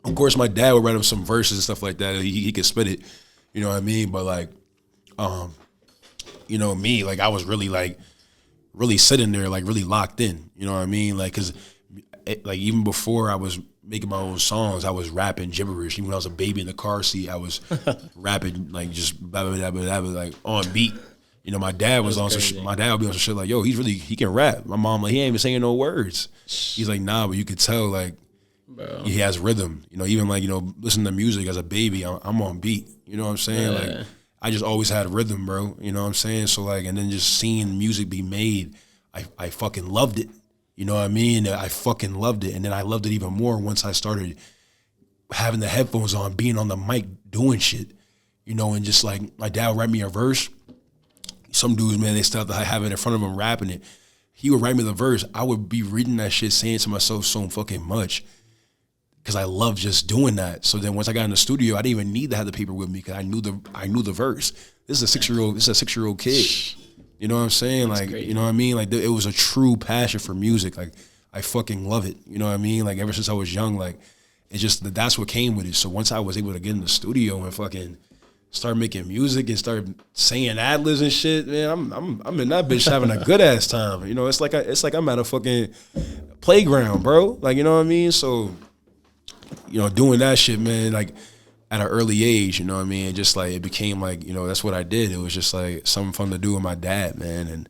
Of course, my dad would write him some verses and stuff like that. He could spit it, you know what I mean? But like, me, like I was really sitting there, like really locked in, you know what I mean? Like, cause like even before I was making my own songs, I was rapping gibberish. Even when I was a baby in the car seat, I was rapping like just blah, blah, blah, blah, blah, like on beat. My dad was on some my dad would be on some shit like, yo, he can rap. My mom, like, he ain't even saying no words. He's like, nah, but you could tell, like, bro. He has rhythm, even like, listening to music as a baby, I'm on beat, you know what I'm saying? Yeah. Like, I just always had rhythm, bro, you know what I'm saying? So like, and then just seeing music be made, I fucking loved it, you know what I mean? I fucking loved it. And then I loved it even more once I started having the headphones on, being on the mic, doing shit, and just like, my dad would write me a verse. Some dudes, man, they still have to have it in front of them rapping it. He would write me the verse. I would be reading that shit, saying to myself so fucking much. Because I love just doing that. So then once I got in the studio, I didn't even need to have the paper with me because I knew the verse. This is a 6-year-old kid. You know what I'm saying? That's like, great. You know what I mean? Like it was a true passion for music. Like I fucking love it. You know what I mean? Like ever since I was young, like it's just that's what came with it. So once I was able to get in the studio and fucking start making music and start saying ad-libs and shit, man, I'm in that bitch having a good ass time. It's like I'm at a fucking playground, bro. Like, you know what I mean? So doing that shit, man, like at an early age, you know what I mean? Just like it became like, that's what I did. It was just like something fun to do with my dad, man. And,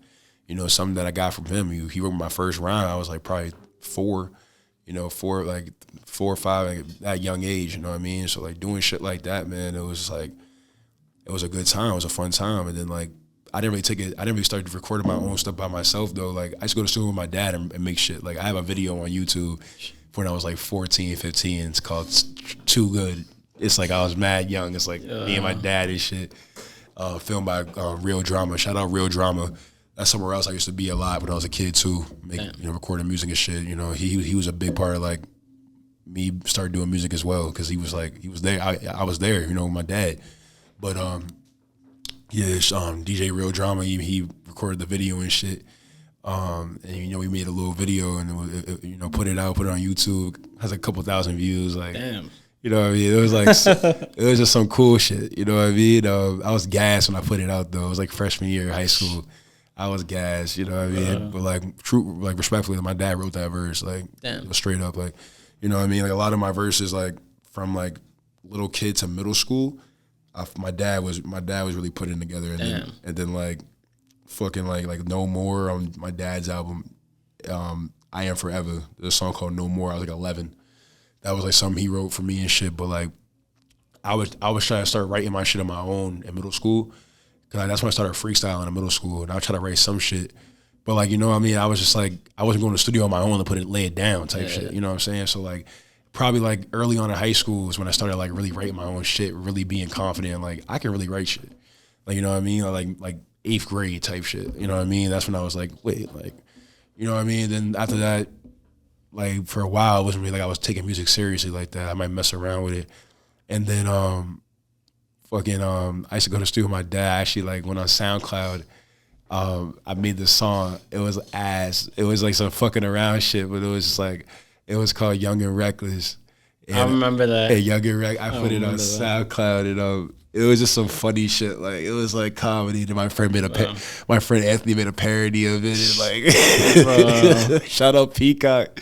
something that I got from him. He wrote my first rhyme. I was like probably 4 or 5 at that young age, you know what I mean? So like doing shit like that, man, it was like, it was a good time. It was a fun time. And then like I didn't really take it. I didn't really start recording my own stuff by myself though. Like I used to go to the studio with my dad and make shit. Like I have a video on YouTube when I was like 14, 15. It's called Too Good. It's like I was mad young. It's like me and my dad and shit. Filmed by Real Drama. Shout out Real Drama. That's somewhere else I used to be a lot when I was a kid too. Recording music and shit. You know, he was a big part of like me start doing music as well because he was there. I was there. You know, with my dad. But DJ Real Drama. He recorded the video and shit. And we made a little video and it, put it on YouTube. It has a couple thousand views. Like, damn. You know what I mean? It was like it was just some cool shit. You know what I mean? I was gassed when I put it out though. It was like freshman year of high school. I was gassed. You know what I mean? But like respectfully, my dad wrote that verse. Like straight up. Like, you know what I mean? Like a lot of my verses, like from like little kid to middle school, my dad was really putting together. And then like fucking like No More on my dad's album, I Am Forever. There's a song called No More. I was like 11. That was like something he wrote for me and shit. But like I was trying to start writing my shit on my own in middle school. Cause that's when I started freestyling in middle school. And I would try to write some shit. But like, you know what I mean? I was just like, I wasn't going to the studio on my own to lay it down type shit. You know what I'm saying? So like probably like early on in high school is when I started like really writing my own shit, really being confident. Like I can really write shit. Like, you know what I mean? Like 8th grade type shit. You know what I mean? That's when I was like, wait, like, you know what I mean? Then after that, like for a while, it wasn't really like I was taking music seriously like that. I might mess around with it. And then I used to go to the studio with my dad. I actually like went on SoundCloud. I made this song. It was ass. It was like some fucking around shit, but it was just like, it was called Young and Reckless. And, I remember that. And Young and Reckless. I put it on SoundCloud and it was just some funny shit. Like it was like comedy. And my friend my friend Anthony made a parody of it. And like shout out Peacock.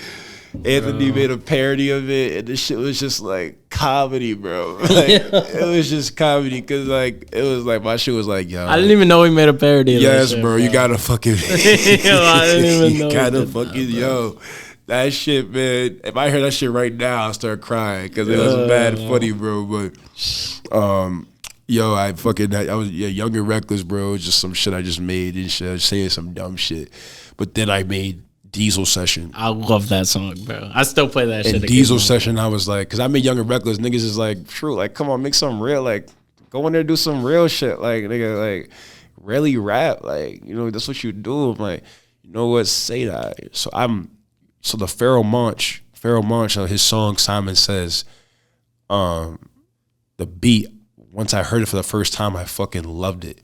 Anthony made a parody of it, and this shit was just like comedy, bro. Like it was just comedy because like it was like my shit was like, yo, I didn't even know he made a parody. Of yes, that shit, bro. You gotta fucking, I didn't even know. You gotta fucking that shit, man. If I hear that shit right now, I'll start crying because it was bad funny, bro. But I was Young and Reckless, bro. It was just some shit I just made and shit. I was saying some dumb shit, but then I made Diesel Session. I love that song, bro. I still play that shit. And Diesel Session, I was like, because I made Young and Reckless. Niggas is like, true, like, come on, make something real. Like, go in there, do some real shit. Like, nigga, like, really rap. Like, that's what you do. I'm like, you know what? Say that. So the Pharoah Monch, his song Simon Says, the beat. Once I heard it for the first time, I fucking loved it.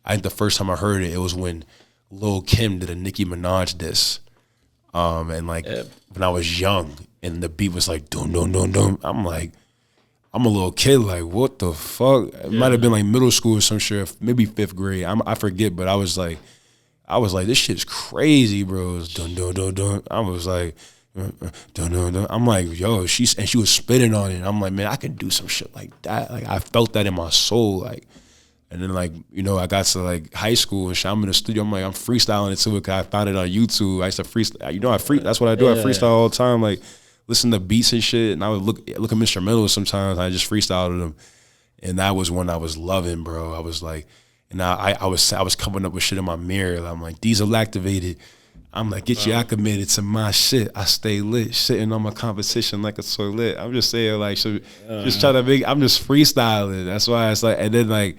I think the first time I heard it, it was when Lil Kim did a Nicki Minaj diss. And like when I was young and the beat was like dum dum dum dum, I'm like, I'm a little kid, like what the fuck? It might have been like middle school or some shit, maybe 5th grade. I forget, but I was like, this shit's crazy, bro. It was dum dum dum dum. I was like, dum dum dum. I'm like, yo, she was spitting on it. I'm like, man, I can do some shit like that. Like I felt that in my soul, like. And then like, I got to like high school and shit. I'm in the studio. I'm like, I'm freestyling it too because I found it on YouTube. I used to freestyle. That's what I do. I freestyle all the time. Like, listen to beats and shit. And I would look at instrumentals sometimes. I just freestyled them. And that was one I was loving, bro. I was like, and I was coming up with shit in my mirror. I'm like, Diesel activated. I'm like, get you acclimated to my shit. I stay lit, sitting on my competition like a toilet. I'm just saying, like, just trying to I'm just freestyling. That's why it's like, and then like,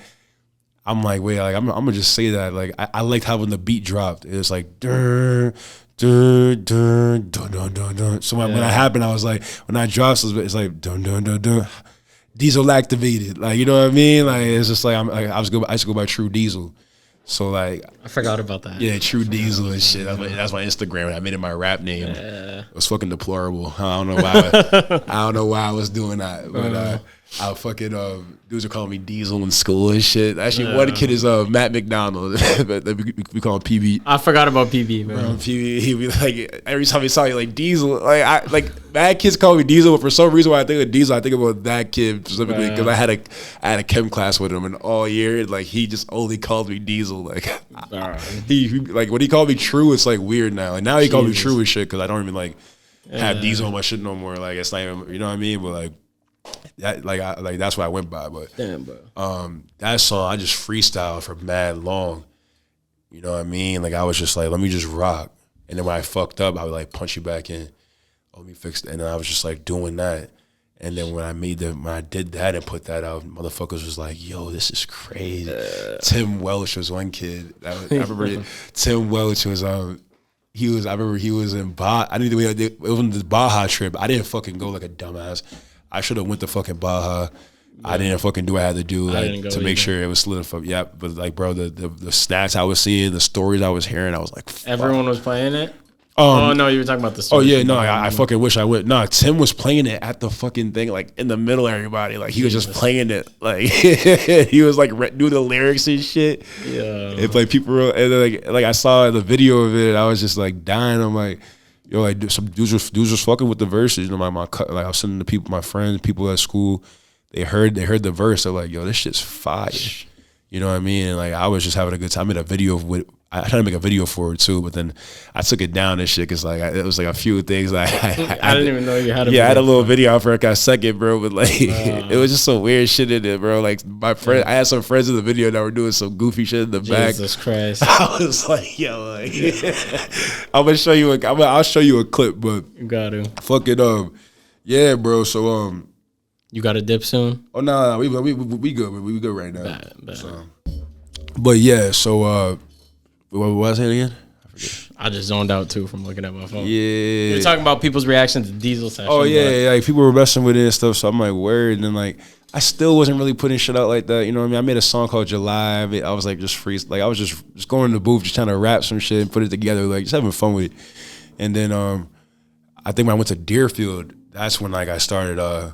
I'm like, wait, like I'm gonna just say that. Like I liked how when the beat dropped, it was like dun dun dun dun dun dun dun. So when that happened, I was like, when I dropped, it's like dun dun dun dun. Diesel activated, like you know what I mean? Like it's just like I used to go by True Diesel. So like I forgot about that. Yeah, True Diesel and shit. That's my Instagram. I made it my rap name. It was fucking deplorable. I don't know why I was doing that, but. I fucking dudes are calling me Diesel in school and shit. Actually, one kid is Matt McDonald, but we call him PB. I forgot about PB, man. PB, he be like every time he saw you like Diesel, like mad kids call me Diesel, but for some reason when I think of Diesel, I think about that kid specifically because I had a chem class with him, and all year like he just only called me Diesel. Like he like when he called me True, it's like weird now. Like now he called me True and shit because I don't even like have Diesel on my shit no more. Like it's not even, you know what I mean, but like. That that's what I went by, but damn, bro. That song I just freestyled for mad long, You know what I mean? Like, I was just like, let me just rock. And then when I fucked up, I would like punch you back in. Oh, let me fix it. And then I was just like doing that. And then when I did that and put that out, motherfuckers was like, yo, this is crazy. Tim Welch was one kid. I remember Tim Welch was I remember he was in Baja. I knew it was on this Baja trip. I didn't fucking go like a dumbass. I should have went to fucking Baja. Yeah. I didn't fucking do what I had to do to make sure it was solidified. Yeah, but like, bro, the stats I was seeing, the stories I was hearing, I was like, fuck. Everyone was playing it? Oh, no, you were talking about the story. Oh, yeah, no, I fucking wish I would. No, Tim was playing it at the fucking thing, like, in the middle of everybody. Like, he was just playing it. Like, he was, like, doing the lyrics and shit. Yeah. And, like, people were, and, like, I saw the video of it, and I was just, like, dying. I'm like, yo, like, some dudes was fucking with the verses. You know, like, I was sending the people, my friends, people at school, they heard the verse. They're like, yo, this shit's fire. You know what I mean? And, like, I was just having a good time. I made a video with, I tried to make a video for it too, but then I took it down and shit because like it was like a few things. Like I didn't even know you had a video. I had a little video for like a second, bro, but like it was just some weird shit in it, bro. Like my friend, I had some friends in the video that were doing some goofy shit in the back. Jesus Christ! I was like, yo, like I'm gonna show you. I'll show you a clip, but you got to fucking yeah, bro. So you got a dip soon? Oh no, we good. We good right now. Bad. So, but yeah, so. What was it again? I forget. I just zoned out too from looking at my phone. Yeah. You're talking about people's reaction to Diesel session. Oh yeah, like people were messing with it and stuff. So I'm like, word. And then like, I still wasn't really putting shit out like that. You know what I mean? I made a song called July. I was like just free. Like I was just going in the booth, just trying to rap some shit and put it together. Like just having fun with it. And then I think when I went to Deerfield, that's when like I started. I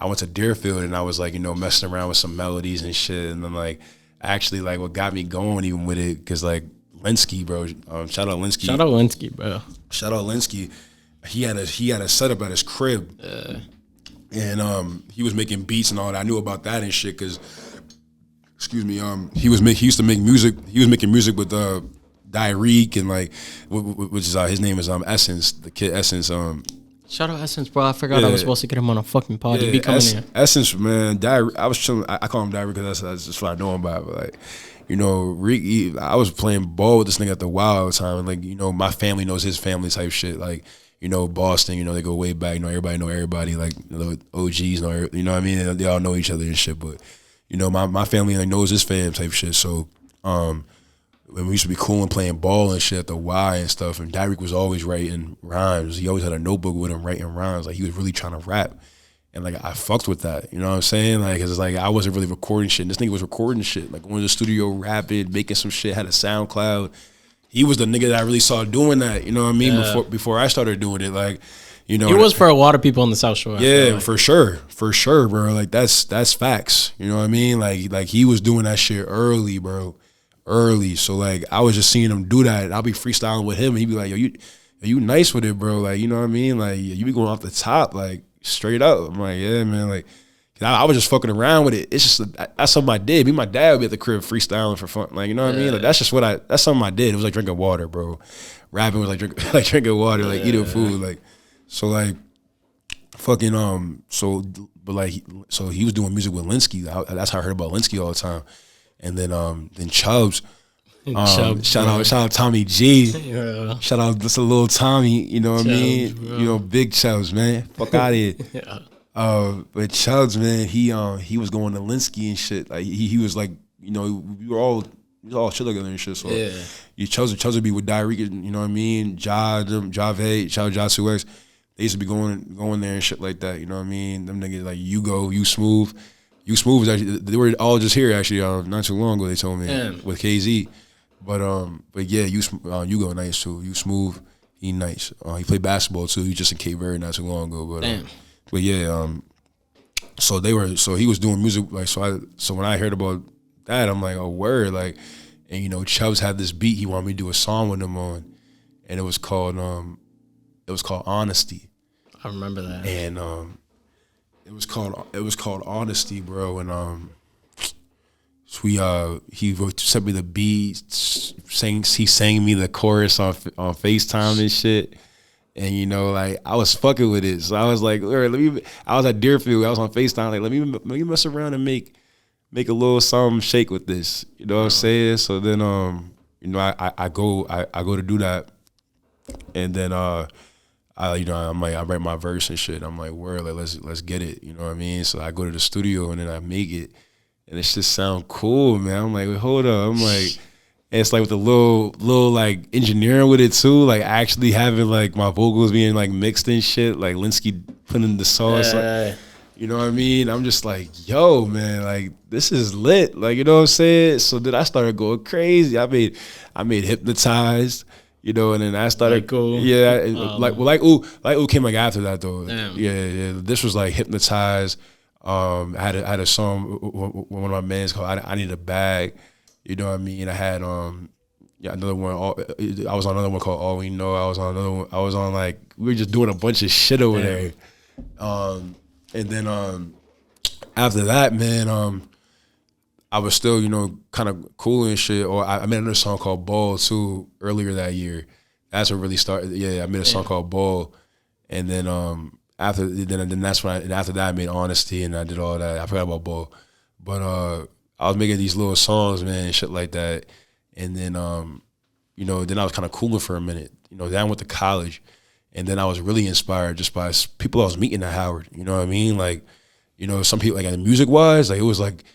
went to Deerfield and I was like, you know, messing around with some melodies and shit. And then like, actually like what got me going even with it, because like. Linsky, bro. Shout out Linsky. Shout out Linsky, bro. Shout out Linsky. He had a setup at his crib, and he was making beats and all that. I knew about that and shit because, excuse me, he used to make music. He was making music with Dyreek and like, which is his name is Essence, the kid Essence. Shout out Essence, bro. I forgot I was supposed to get him on a fucking pod. He be coming here. Essence, man. I was chilling. I call him Dyreek because that's just what I know him by. But like. You know, Rick, I was playing ball with this nigga at the Wild all the time. And, like, you know, my family knows his family type shit. Like, you know, Boston, you know, they go way back. You know, everybody know everybody. Like, the OGs know, you know what I mean? They all know each other and shit. But, you know, my family like, knows his fam type shit. So, when we used to be cool and playing ball and shit at the Y and stuff, and Dyreek was always writing rhymes. He always had a notebook with him writing rhymes. Like, he was really trying to rap. And, like, I fucked with that, you know what I'm saying? Like, cause it's like, I wasn't really recording shit. This nigga was recording shit. Like, going to the studio, rapping, making some shit, had a SoundCloud. He was the nigga that I really saw doing that, you know what I mean? Before I started doing it, like, you know. He was for a lot of people on the South Shore. Yeah, like. For sure, bro. Like, that's facts, you know what I mean? Like he was doing that shit early, bro. Early. So, like, I was just seeing him do that. I'll be freestyling with him, and he'd be like, yo, you nice with it, bro. Like, you know what I mean? Like, you be going off the top, like, straight up. I'm like, yeah, man. Like, I was just fucking around with it. It's just that's something I did. Me and my dad would be at the crib freestyling for fun. Like, you know what I mean? Like, that's just that's something I did. It was like drinking water, bro. Rapping was like drinking water, like eating food, like. So like, fucking so he was doing music with Linsky. That's how I heard about Linsky all the time. And then Chubbs. Shout out Tommy G. Yeah. Shout out just a little Tommy, you know what Chubbs, I mean? Bro. You know, big Chubbs, man. Fuck out of here. Yeah. But Chubbs, man, he was going to Linsky and shit. Like he was like, you know, we were all chill together and shit. So you Chubbs would be with Dyreek, you know what I mean? Jave, shout out Ja 2X. They used to be going there and shit like that, you know what I mean? Them niggas like You Smooth. You Smooth was actually, they were all just here actually not too long ago, they told me, with KZ. But yeah, you go nice too. You Smooth, he nice. He played basketball too. He just in Cape Verde not too long ago. But yeah, so he was doing music like so when I heard about that, I'm like, oh word, like, and you know Chubbs had this beat he wanted me to do a song with him on, and it was called Honesty. I remember that. And it was called Honesty, bro, and so he sent me the beat, he sang me the chorus on FaceTime and shit, and you know like I was fucking with it, so I was like, I was at Deerfield, I was on FaceTime, like let me mess around and make a little something shake with this, you know what I'm saying? So then you know, I go to do that, and then I'm like, I write my verse and shit. I'm like, word, like let's get it. You know what I mean? So I go to the studio and then I make it, and it just sound cool, man. I'm like, wait, hold up. I'm like, and it's like with a little like engineering with it too, like actually having like my vocals being like mixed and shit, like Linsky putting the sauce. Like, you know what I mean? I'm just like, yo, man, like this is lit. Like, you know what I'm saying? So then I started going crazy. I made Hypnotized. You know, and then I started, like ooh came like after that though. Damn. Yeah. This was like Hypnotized. I had a song with one of my mans called I Need a Bag. You know what I mean? I had another one. I was on another one called All We Know. I was on another one. I was on like we were just doing a bunch of shit over there. And then after that, man, I was still, you know, kind of cool and shit. Or I made another song called Ball too earlier that year. That's what really started. Yeah, I made a song called Ball, and then after that I made Honesty and I did all that. I forgot about Ball, but I was making these little songs, man, and shit like that. And then you know, then I was kind of cooling for a minute. You know, then I went to college, and then I was really inspired just by people I was meeting at Howard. You know what I mean? Like, you know, some people like music wise, like it was like.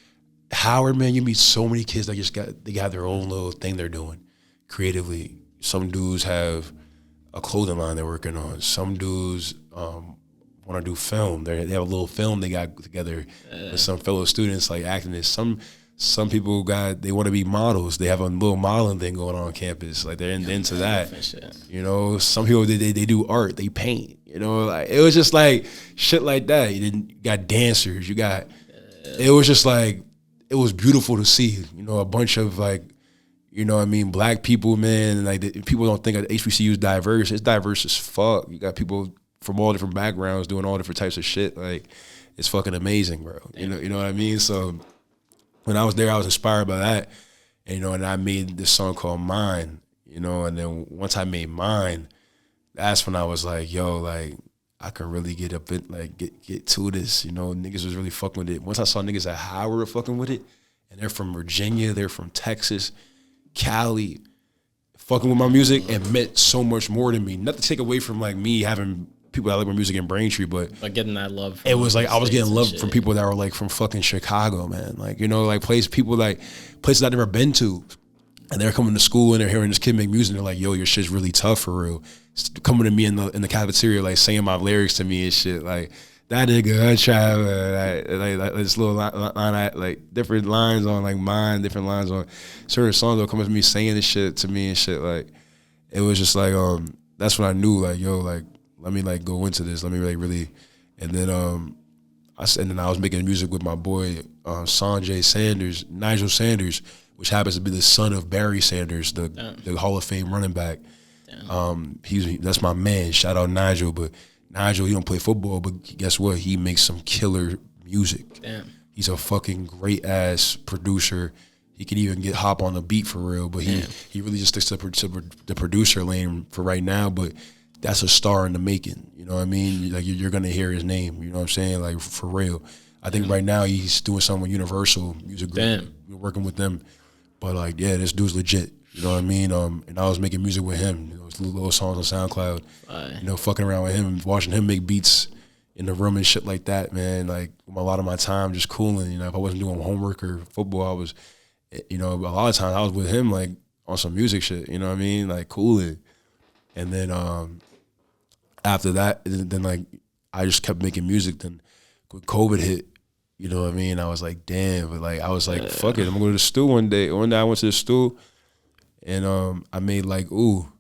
Howard, man, you meet so many kids that they got their own little thing they're doing creatively. Some dudes have a clothing line they're working on. Some dudes want to do film. They have a little film they got together with some fellow students, like acting as some people they want to be models. They have a little modeling thing going on campus. Like they're into that. You know, some people they do art, they paint. You know, like it was just like shit like that. You got dancers. It was just like. It was beautiful to see, you know, a bunch of like, you know what I mean, black people, man. And like people don't think HBCU is diverse. It's diverse as fuck. You got people from all different backgrounds doing all different types of shit. Like, it's fucking amazing, bro. You know what I mean? So when I was there, I was inspired by that. And, you know, and I made this song called Mine, you know, and then once I made Mine, that's when I was like, yo, like, I can really get up in, like, get to this, you know. Niggas was really fucking with it. Once I saw niggas at Howard fucking with it, and they're from Virginia, they're from Texas, Cali, fucking with my music, and meant so much more to me. Not to take away from, like, me having people that like my music in Braintree, but getting that love. It was like I was getting love from people that were, like, from fucking Chicago, man. Like, you know, like, places I've never been to. And they're coming to school and they're hearing this kid make music. And they're like, "Yo, your shit's really tough for real." Coming to me in the cafeteria, like saying my lyrics to me and shit. Like that nigga, like this little line, like different lines on like Mine, different lines on certain songs. They'll come to me saying this shit to me and shit. Like it was just like that's when I knew like, yo, like let me like go into this. Let me like really. And then I was making music with my boy Nigel Sanders, which happens to be the son of Barry Sanders, the Hall of Fame running back. That's my man. Shout out Nigel. But Nigel, he don't play football, but guess what? He makes some killer music. Damn. He's a fucking great ass producer. He can even hop on the beat for real. But he really just sticks to the producer lane for right now. But that's a star in the making. You know what I mean? Like you're gonna hear his name. You know what I'm saying? Like for real. I think right now he's doing something with Universal Music Group. Damn. We're working with them. But like, yeah, this dude's legit. You know what I mean? And I was making music with him. You know, little songs on SoundCloud. You know, fucking around with him, watching him make beats in the room and shit like that, man. Like a lot of my time just cooling. You know, if I wasn't doing homework or football, I was, you know, a lot of times I was with him like on some music shit. You know what I mean? Like cooling. And then after that, then like I just kept making music. Then when COVID hit. You know what I mean? I was like, damn, but like I was like, fuck it, I'm gonna go to the stool one day. One day I went to the stool and I made like ooh.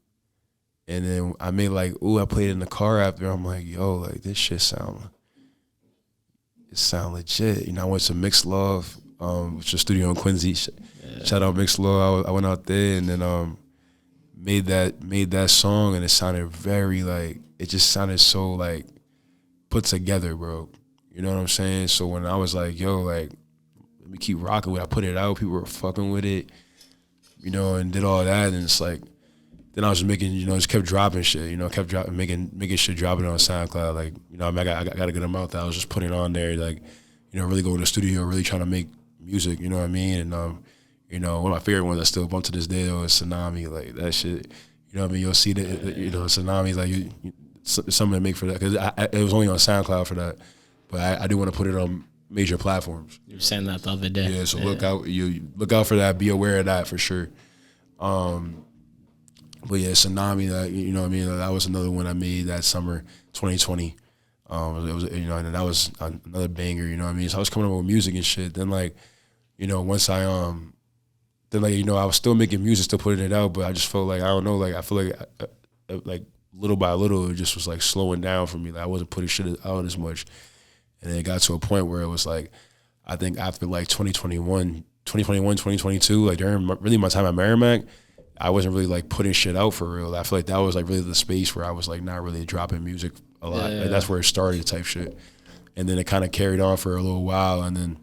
And then I made like ooh, I played it in the car after. I'm like, yo, like this shit sound legit. You know, I went to Mixed Love, which is a studio in Quincy. Shout out Mixed Love. I went out there and then made that song and it sounded very like it just sounded so like put together, bro. You know what I'm saying? So when I was like, yo, like, let me keep rocking with it, I put it out, people were fucking with it, you know, and did all that. And it's like, then I was just making, you know, just kept dropping shit, you know, making shit dropping on SoundCloud. Like, you know, I got a good amount that I was just putting on there, like, you know, really going to the studio, really trying to make music, you know what I mean? And, You know, one of my favorite ones I still bump to this day though is Tsunami. Like that shit. You know what I mean? You'll see that. You know, Tsunami like something to make for that because it was only on SoundCloud for that, but I do want to put it on major platforms. You were saying that the other day. Yeah, so look out. You look out for that. Be aware of that for sure. But yeah, Tsunami. You know what I mean? That was another one I made that summer, 2020. It was, you know, and that was another banger. You know what I mean? So I was coming up with music and shit. Then like, you know, once I then like, you know, I was still making music, still putting it out, but I just felt like I don't know, like I feel like little by little, it just was like slowing down for me. Like I wasn't putting shit out as much, and then it got to a point where it was like, I think after like 2021, 2022, like during really my time at Merrimack, I wasn't really like putting shit out for real. I feel like that was like really the space where I was like not really dropping music a lot. Yeah. Like that's where it started type shit. And then it kind of carried on for a little while. And then,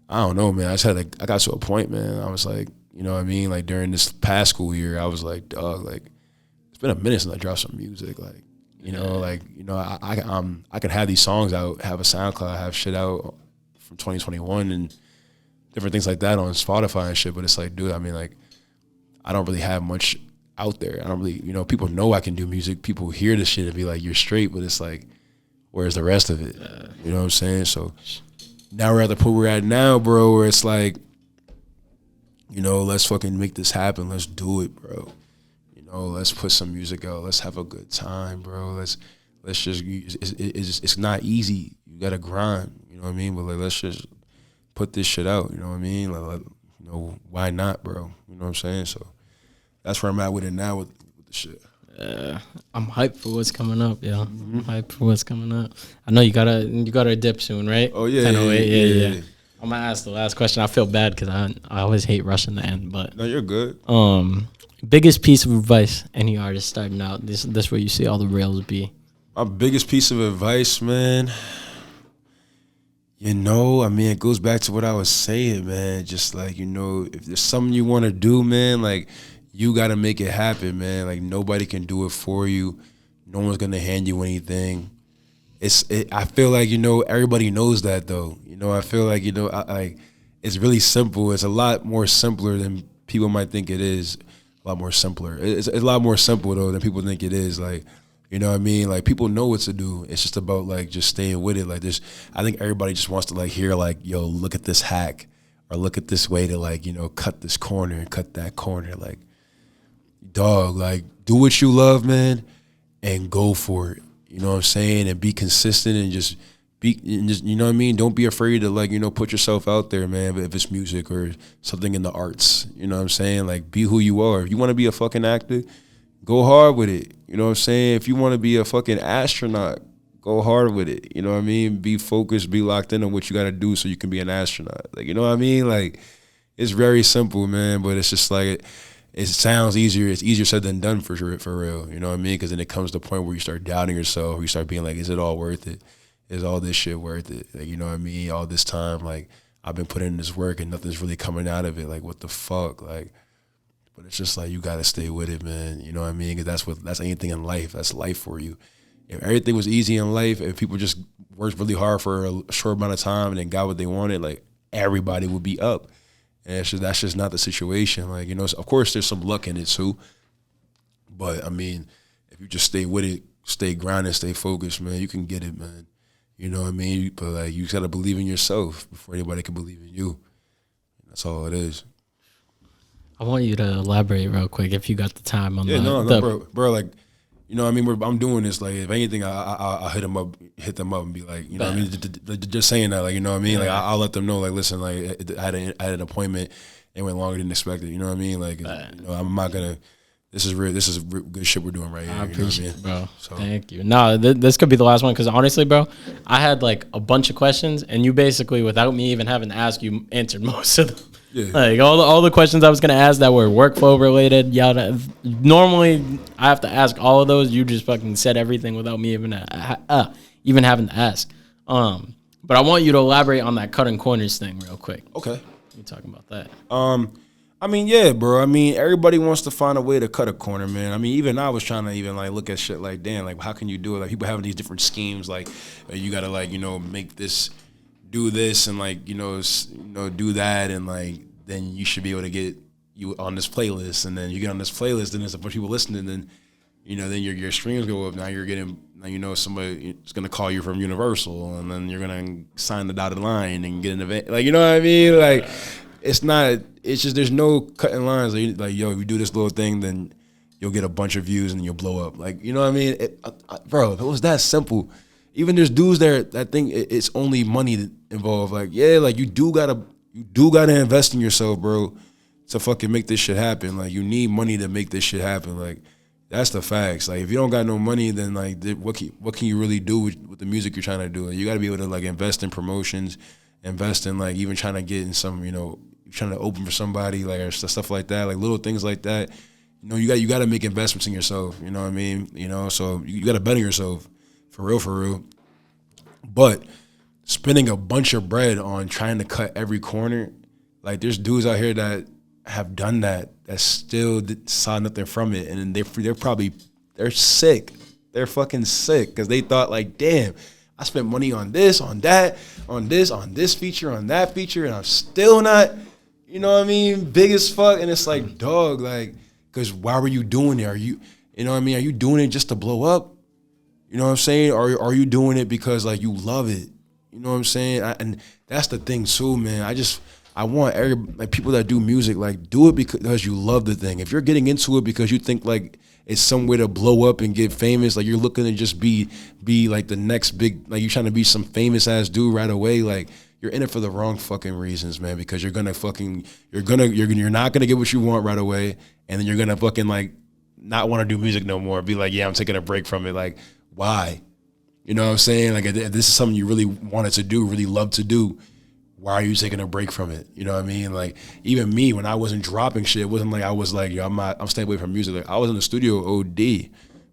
I don't know, man, I got to a point, man, I was like, you know what I mean? Like during this past school year, I was like, dog, like it's been a minute since I dropped some music. Like, you know, like, you know, I can have these songs out, have a SoundCloud, have shit out from 2021 and different things like that on Spotify and shit. But it's like, dude, I mean, like, I don't really have much out there. I don't really, you know, people know I can do music. People hear this shit and be like, you're straight, but it's like, where's the rest of it? You know what I'm saying? So now we're at the point we're at now, bro, where it's like, you know, let's fucking make this happen. Let's do it, bro. You know, let's put some music out. Let's have a good time, bro. Let's just, it's not easy. You gotta grind, you know what I mean? But like, let's just put this shit out, you know what I mean? Like, you know, why not, bro? You know what I'm saying? So that's where I'm at with it now with the shit. I'm hyped for what's coming up, yo. I'm hyped for what's coming up. I know you gotta dip soon, right? Oh yeah, 10:08, yeah. I'm gonna ask the last question. I feel bad because I always hate rushing the end, but no, you're good. Biggest piece of advice any artist starting out. This where you see all the rails be. My biggest piece of advice, man. You know, I mean, it goes back to what I was saying, man. Just like, you know, if there's something you want to do, man, like, you got to make it happen, man. Like, nobody can do it for you. No one's going to hand you anything. I feel like, you know, everybody knows that, though. You know, I feel like, you know, it's really simple. It's a lot more simpler than people might think it is. A lot more simpler. It's a lot more simple, though, than people think it is. Like, you know what I mean? Like, people know what to do. It's just about, like, just staying with it. Like, I think everybody just wants to, like, hear, like, yo, look at this hack. Or look at this way to, like, you know, cut this corner and cut that corner. Like, dog, like, do what you love, man, and go for it. You know what I'm saying? And be consistent and just you know what I mean? Don't be afraid to, like, you know, put yourself out there, man, if it's music or something in the arts. You know what I'm saying? Like, be who you are. If you want to be a fucking actor, go hard with it. You know what I'm saying? If you want to be a fucking astronaut, go hard with it. You know what I mean? Be focused, be locked in on what you got to do so you can be an astronaut. Like, you know what I mean? Like, it's very simple, man, but it's just like it sounds easier. It's easier said than done for real. You know what I mean? Because then it comes to the point where you start doubting yourself. You start being like, is it all worth it? Is all this shit worth it? Like, you know what I mean? All this time, like, I've been putting in this work and nothing's really coming out of it. Like, what the fuck? Like, but it's just like, you got to stay with it, man. You know what I mean? Because that's anything in life. That's life for you. If everything was easy in life, if people just worked really hard for a short amount of time and then got what they wanted, like, everybody would be up. And that's just not the situation. Like, you know, of course there's some luck in it too. But, I mean, if you just stay with it, stay grinding, stay focused, man, you can get it, man. You know what I mean? But, like, you got to believe in yourself before anybody can believe in you. That's all it is. I want you to elaborate real quick if you got the time on bro, like, you know what I mean? I'm doing this, like, if anything, I'll hit them up and be like, you know what I mean? Just saying that, like, you know what I mean? Like, I'll let them know, like, listen, like, I had an appointment, it went longer than expected, you know what I mean? Like, you know, I'm not going to, this is good shit we're doing right here. I appreciate it, bro. So. Thank you. No, this could be the last one because honestly, bro, I had like a bunch of questions and you basically, without me even having to ask, you answered most of them. Yeah. Like all the questions I was gonna ask that were workflow related. Normally I have to ask all of those. You just fucking said everything without me even having to ask. But I want you to elaborate on that cutting corners thing real quick. Okay. You talking about that? I mean, yeah, bro. I mean, everybody wants to find a way to cut a corner, man. I mean, even I was trying to even, like, look at shit like, damn, like, how can you do it? Like, people having these different schemes, like, you gotta, like, you know, make this, do this, and, like, you know, do that, and, like, then you should be able to get you on this playlist, and then you get on this playlist, then there's a bunch of people listening, then then your streams go up. Now you're getting, somebody is gonna call you from Universal, and then you're gonna sign the dotted line and get an event. Like, you know what I mean? Like, it's just there's no cutting lines. Like, yo, if you do this little thing, then you'll get a bunch of views and you'll blow up. Like, you know what I mean? Bro, if it was that simple, even there's dudes there that think it's only money involved. Like, yeah, like you do gotta invest in yourself, bro, to fucking make this shit happen. Like, you need money to make this shit happen. Like, that's the facts. Like, if you don't got no money, then like, what can you really do with the music you're trying to do? Like, you got to be able to like invest in promotions, invest in like even trying to get in some, trying to open for somebody, like, or stuff like that, like little things like that. You got to make investments in yourself. You know what I mean? So you got to bet on yourself, for real. But spending a bunch of bread on trying to cut every corner, like, there's dudes out here that have done that still saw nothing from it, and they're sick. They're fucking sick because they thought, like, damn, I spent money on this, on that, on this feature, on that feature, and I'm still not, big as fuck. And it's like, dog, like, because why were you doing it? Are you doing it just to blow up? You know what I'm saying? Or are you doing it because, like, you love it? You know what I'm saying? And that's the thing too, man. I want people that do music, like, do it because you love the thing. If you're getting into it because you think like it's some way to blow up and get famous, like you're looking to just be like the next big, like you're trying to be some famous ass dude right away, like you're in it for the wrong fucking reasons, man. Because you're not gonna get what you want right away, and then you're gonna fucking like not want to do music no more. Be like, yeah, I'm taking a break from it. Like, why? You know what I'm saying? Like, if this is something you really wanted to do, really love to do, why are you taking a break from it? You know what I mean? Like, even me, when I wasn't dropping shit, it wasn't like I was like, yo, I'm staying away from music. Like, I was in the studio OD. You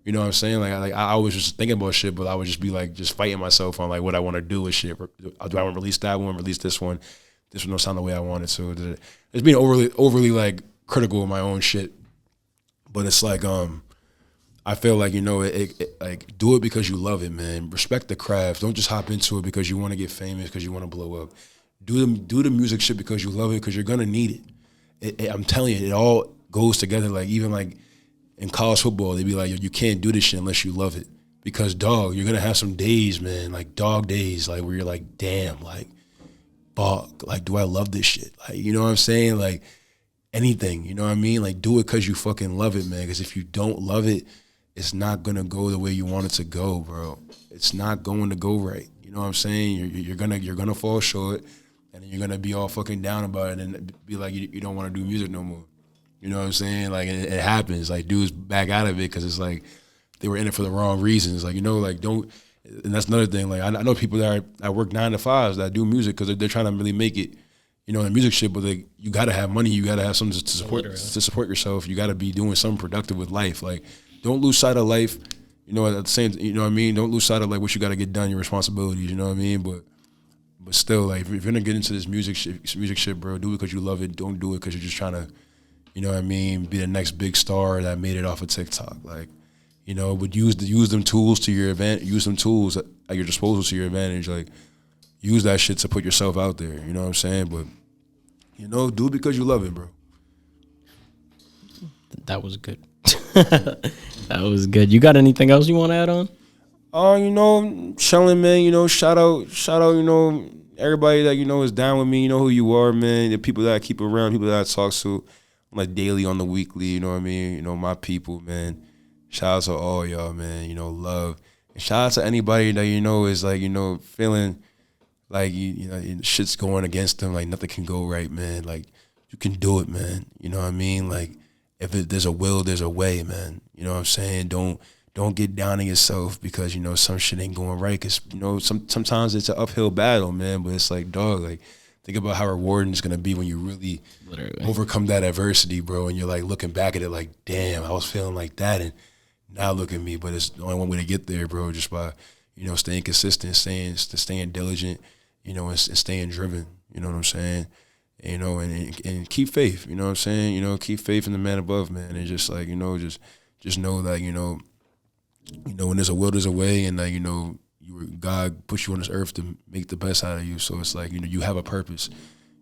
know what I'm saying? Like I was just thinking about shit, but I would just be like, just fighting myself on like what I want to do with shit. Do I want to release that one, release this one? This one don't sound the way I wanted to. It's being overly like critical of my own shit. But it's like, I feel like, like, do it because you love it, man. Respect the craft. Don't just hop into it because you want to get famous, because you want to blow up. Do the music shit because you love it, because you're gonna need it. I'm telling you, it all goes together. Like, even like in college football, they be like, you can't do this shit unless you love it. Because, dog, you're gonna have some days, man, like dog days, like where you're like, damn, like, fuck, like, do I love this shit? Like, you know what I'm saying? Like, anything, you know what I mean? Like, do it because you fucking love it, man. Because if you don't love it, it's not gonna go the way you want it to go, bro. It's not going to go right. You know what I'm saying? You're gonna fall short. And then you're going to be all fucking down about it and be like, you don't want to do music no more. You know what I'm saying? Like, it happens. Like, dudes back out of it because it's like they were in it for the wrong reasons. Like, like, don't – and that's another thing. Like, I know people that work 9 to 5s that do music because they're trying to really make it, in the music shit. But like, you got to have money. You got to have something to support yourself. You got to be doing something productive with life. Like, don't lose sight of life. At the same – you know what I mean? Don't lose sight of, like, what you got to get done, your responsibilities. You know what I mean? But still, like, if you're gonna get into this music shit, bro, do it because you love it. Don't do it because you're just trying to, you know what I mean, be the next big star that made it off of TikTok. Like, but use them tools to your advantage. Use them tools at your disposal to your advantage. Like, use that shit to put yourself out there. You know what I'm saying? But, do it because you love it, bro. That was good. That was good. You got anything else you want to add on? Chilling, man. Shout out, everybody that, is down with me. You know who you are, man. The people that I keep around, people that I talk to, like, daily, on the weekly, you know what I mean? My people, man. Shout out to all y'all, man. Love. And shout out to anybody that, is like, feeling like, shit's going against them, like, nothing can go right, man. Like, you can do it, man. You know what I mean? Like, if there's a will, there's a way, man. You know what I'm saying? Don't get down on yourself because, some shit ain't going right. Because, sometimes it's an uphill battle, man. But it's like, dog, like, think about how rewarding it's going to be when you really overcome that adversity, bro. And you're, like, looking back at it like, damn, I was feeling like that. And now look at me. But it's the only one way to get there, bro, just by, staying consistent, staying diligent, and staying driven. You know what I'm saying? And keep faith. You know what I'm saying? Keep faith in the man above, man. And just, like, just know that, when there's a will, there's a way, and that, God puts you on this earth to make the best out of you. So it's like, you have a purpose.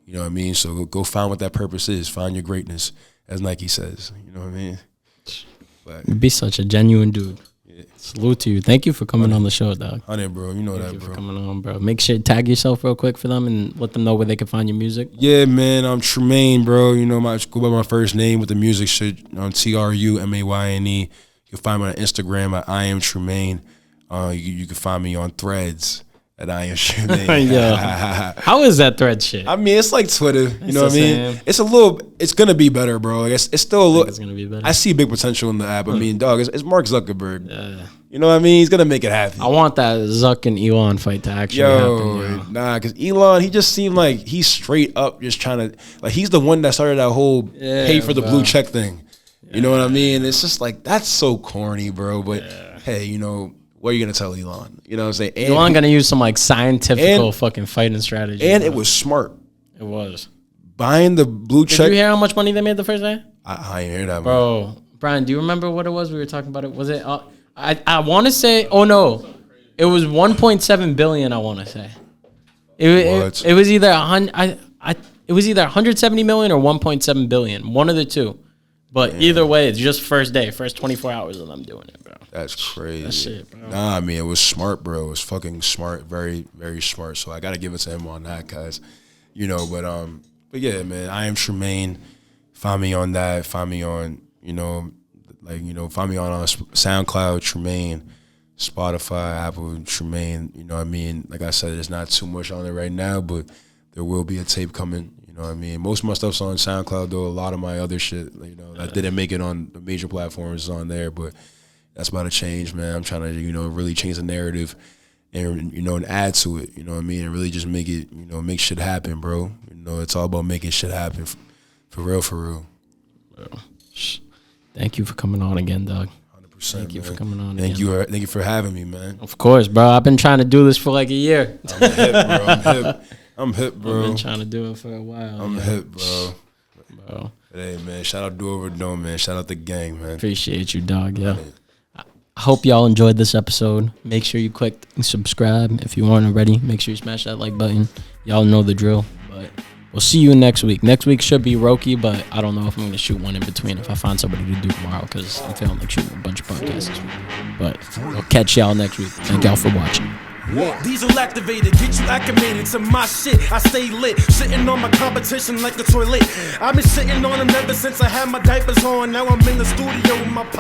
You know what I mean? So go find what that purpose is. Find your greatness, as Nike says. You know what I mean? But, You be such a genuine dude. Yeah. Salute to you. Thank you for coming on the show, dog. 100, bro. You know Thank that, you bro. for coming on, bro. Make sure tag yourself real quick for them and let them know where they can find your music. Yeah, man. I'm Trumayne, bro. You know, go by my first name with the music shit on TRUMAYNE. You can find me on Instagram at I am Trumayne. You can find me on Threads at I am Trumayne. Yeah. How is that thread shit? I mean, it's like Twitter. You know what I mean? same. It's gonna be better, bro. It's still a little. It's gonna be better. I see big potential in the app. I mean, dog, it's Mark Zuckerberg. Yeah. You know what I mean? He's gonna make it happen. I want that Zuck and Elon fight to actually happen. Nah, because Elon, he just seemed like he's straight up just trying to, like, he's the one that started that whole pay for the blue check thing. You know what I mean? It's just like, that's so corny, bro. But hey, you know, what are you gonna tell Elon? You know what I'm saying? And Elon gonna use some like scientific fucking fighting strategy. And it was smart. It was. Buying the blue check. Did you hear how much money they made the first day? I ain't hear that, bro. Brian, do you remember what it was we were talking about? It was it? I want to say. Oh no, it was 1.7 billion. I want to say. It was either it was either 170 million or 1.7 billion. One of the two. But either way, it's just first day, first 24 hours of them doing it, bro. That's crazy. That shit, bro. Nah, I mean, it was smart, bro. It was fucking smart, very, very smart. So I gotta give it to him on that, guys. You know, but yeah, man, I am Trumayne. Find me on that. Find me on, find me on SoundCloud, Trumayne, Spotify, Apple, Trumayne. You know what I mean? Like I said, there's not too much on it right now, but there will be a tape coming. You know what I mean? Most of my stuff's on SoundCloud, though. A lot of my other shit, that didn't make it on the major platforms is on there, but that's about to change, man. I'm trying to, really change the narrative and, and add to it, you know what I mean? And really just make it, make shit happen, bro. It's all about making shit happen for real, for real. Bro. Thank you for coming on again, dog. 100%. Thank you for coming on. Thank you for having me, man. Of course, bro. I've been trying to do this for like a year. I'm hip, bro. I've been trying to do it for a while. I'm hip, bro. Bro. Hey, man. Shout out Do Over Dome, man. Shout out the gang, man. Appreciate you, dog. Yeah. I hope y'all enjoyed this episode. Make sure you click subscribe if you aren't already. Make sure you smash that like button. Y'all know the drill. But we'll see you next week. Next week should be Roki, but I don't know if I'm going to shoot one in between if I find somebody to do tomorrow because I'm feeling like shooting a bunch of podcasts this week. But we'll catch y'all next week. Thank y'all for watching. Diesel activated, get you acclimated to my shit. I stay lit, sitting on my competition like a toilet. I've been sitting on them ever since I had my diapers on. Now I'm in the studio with my pop.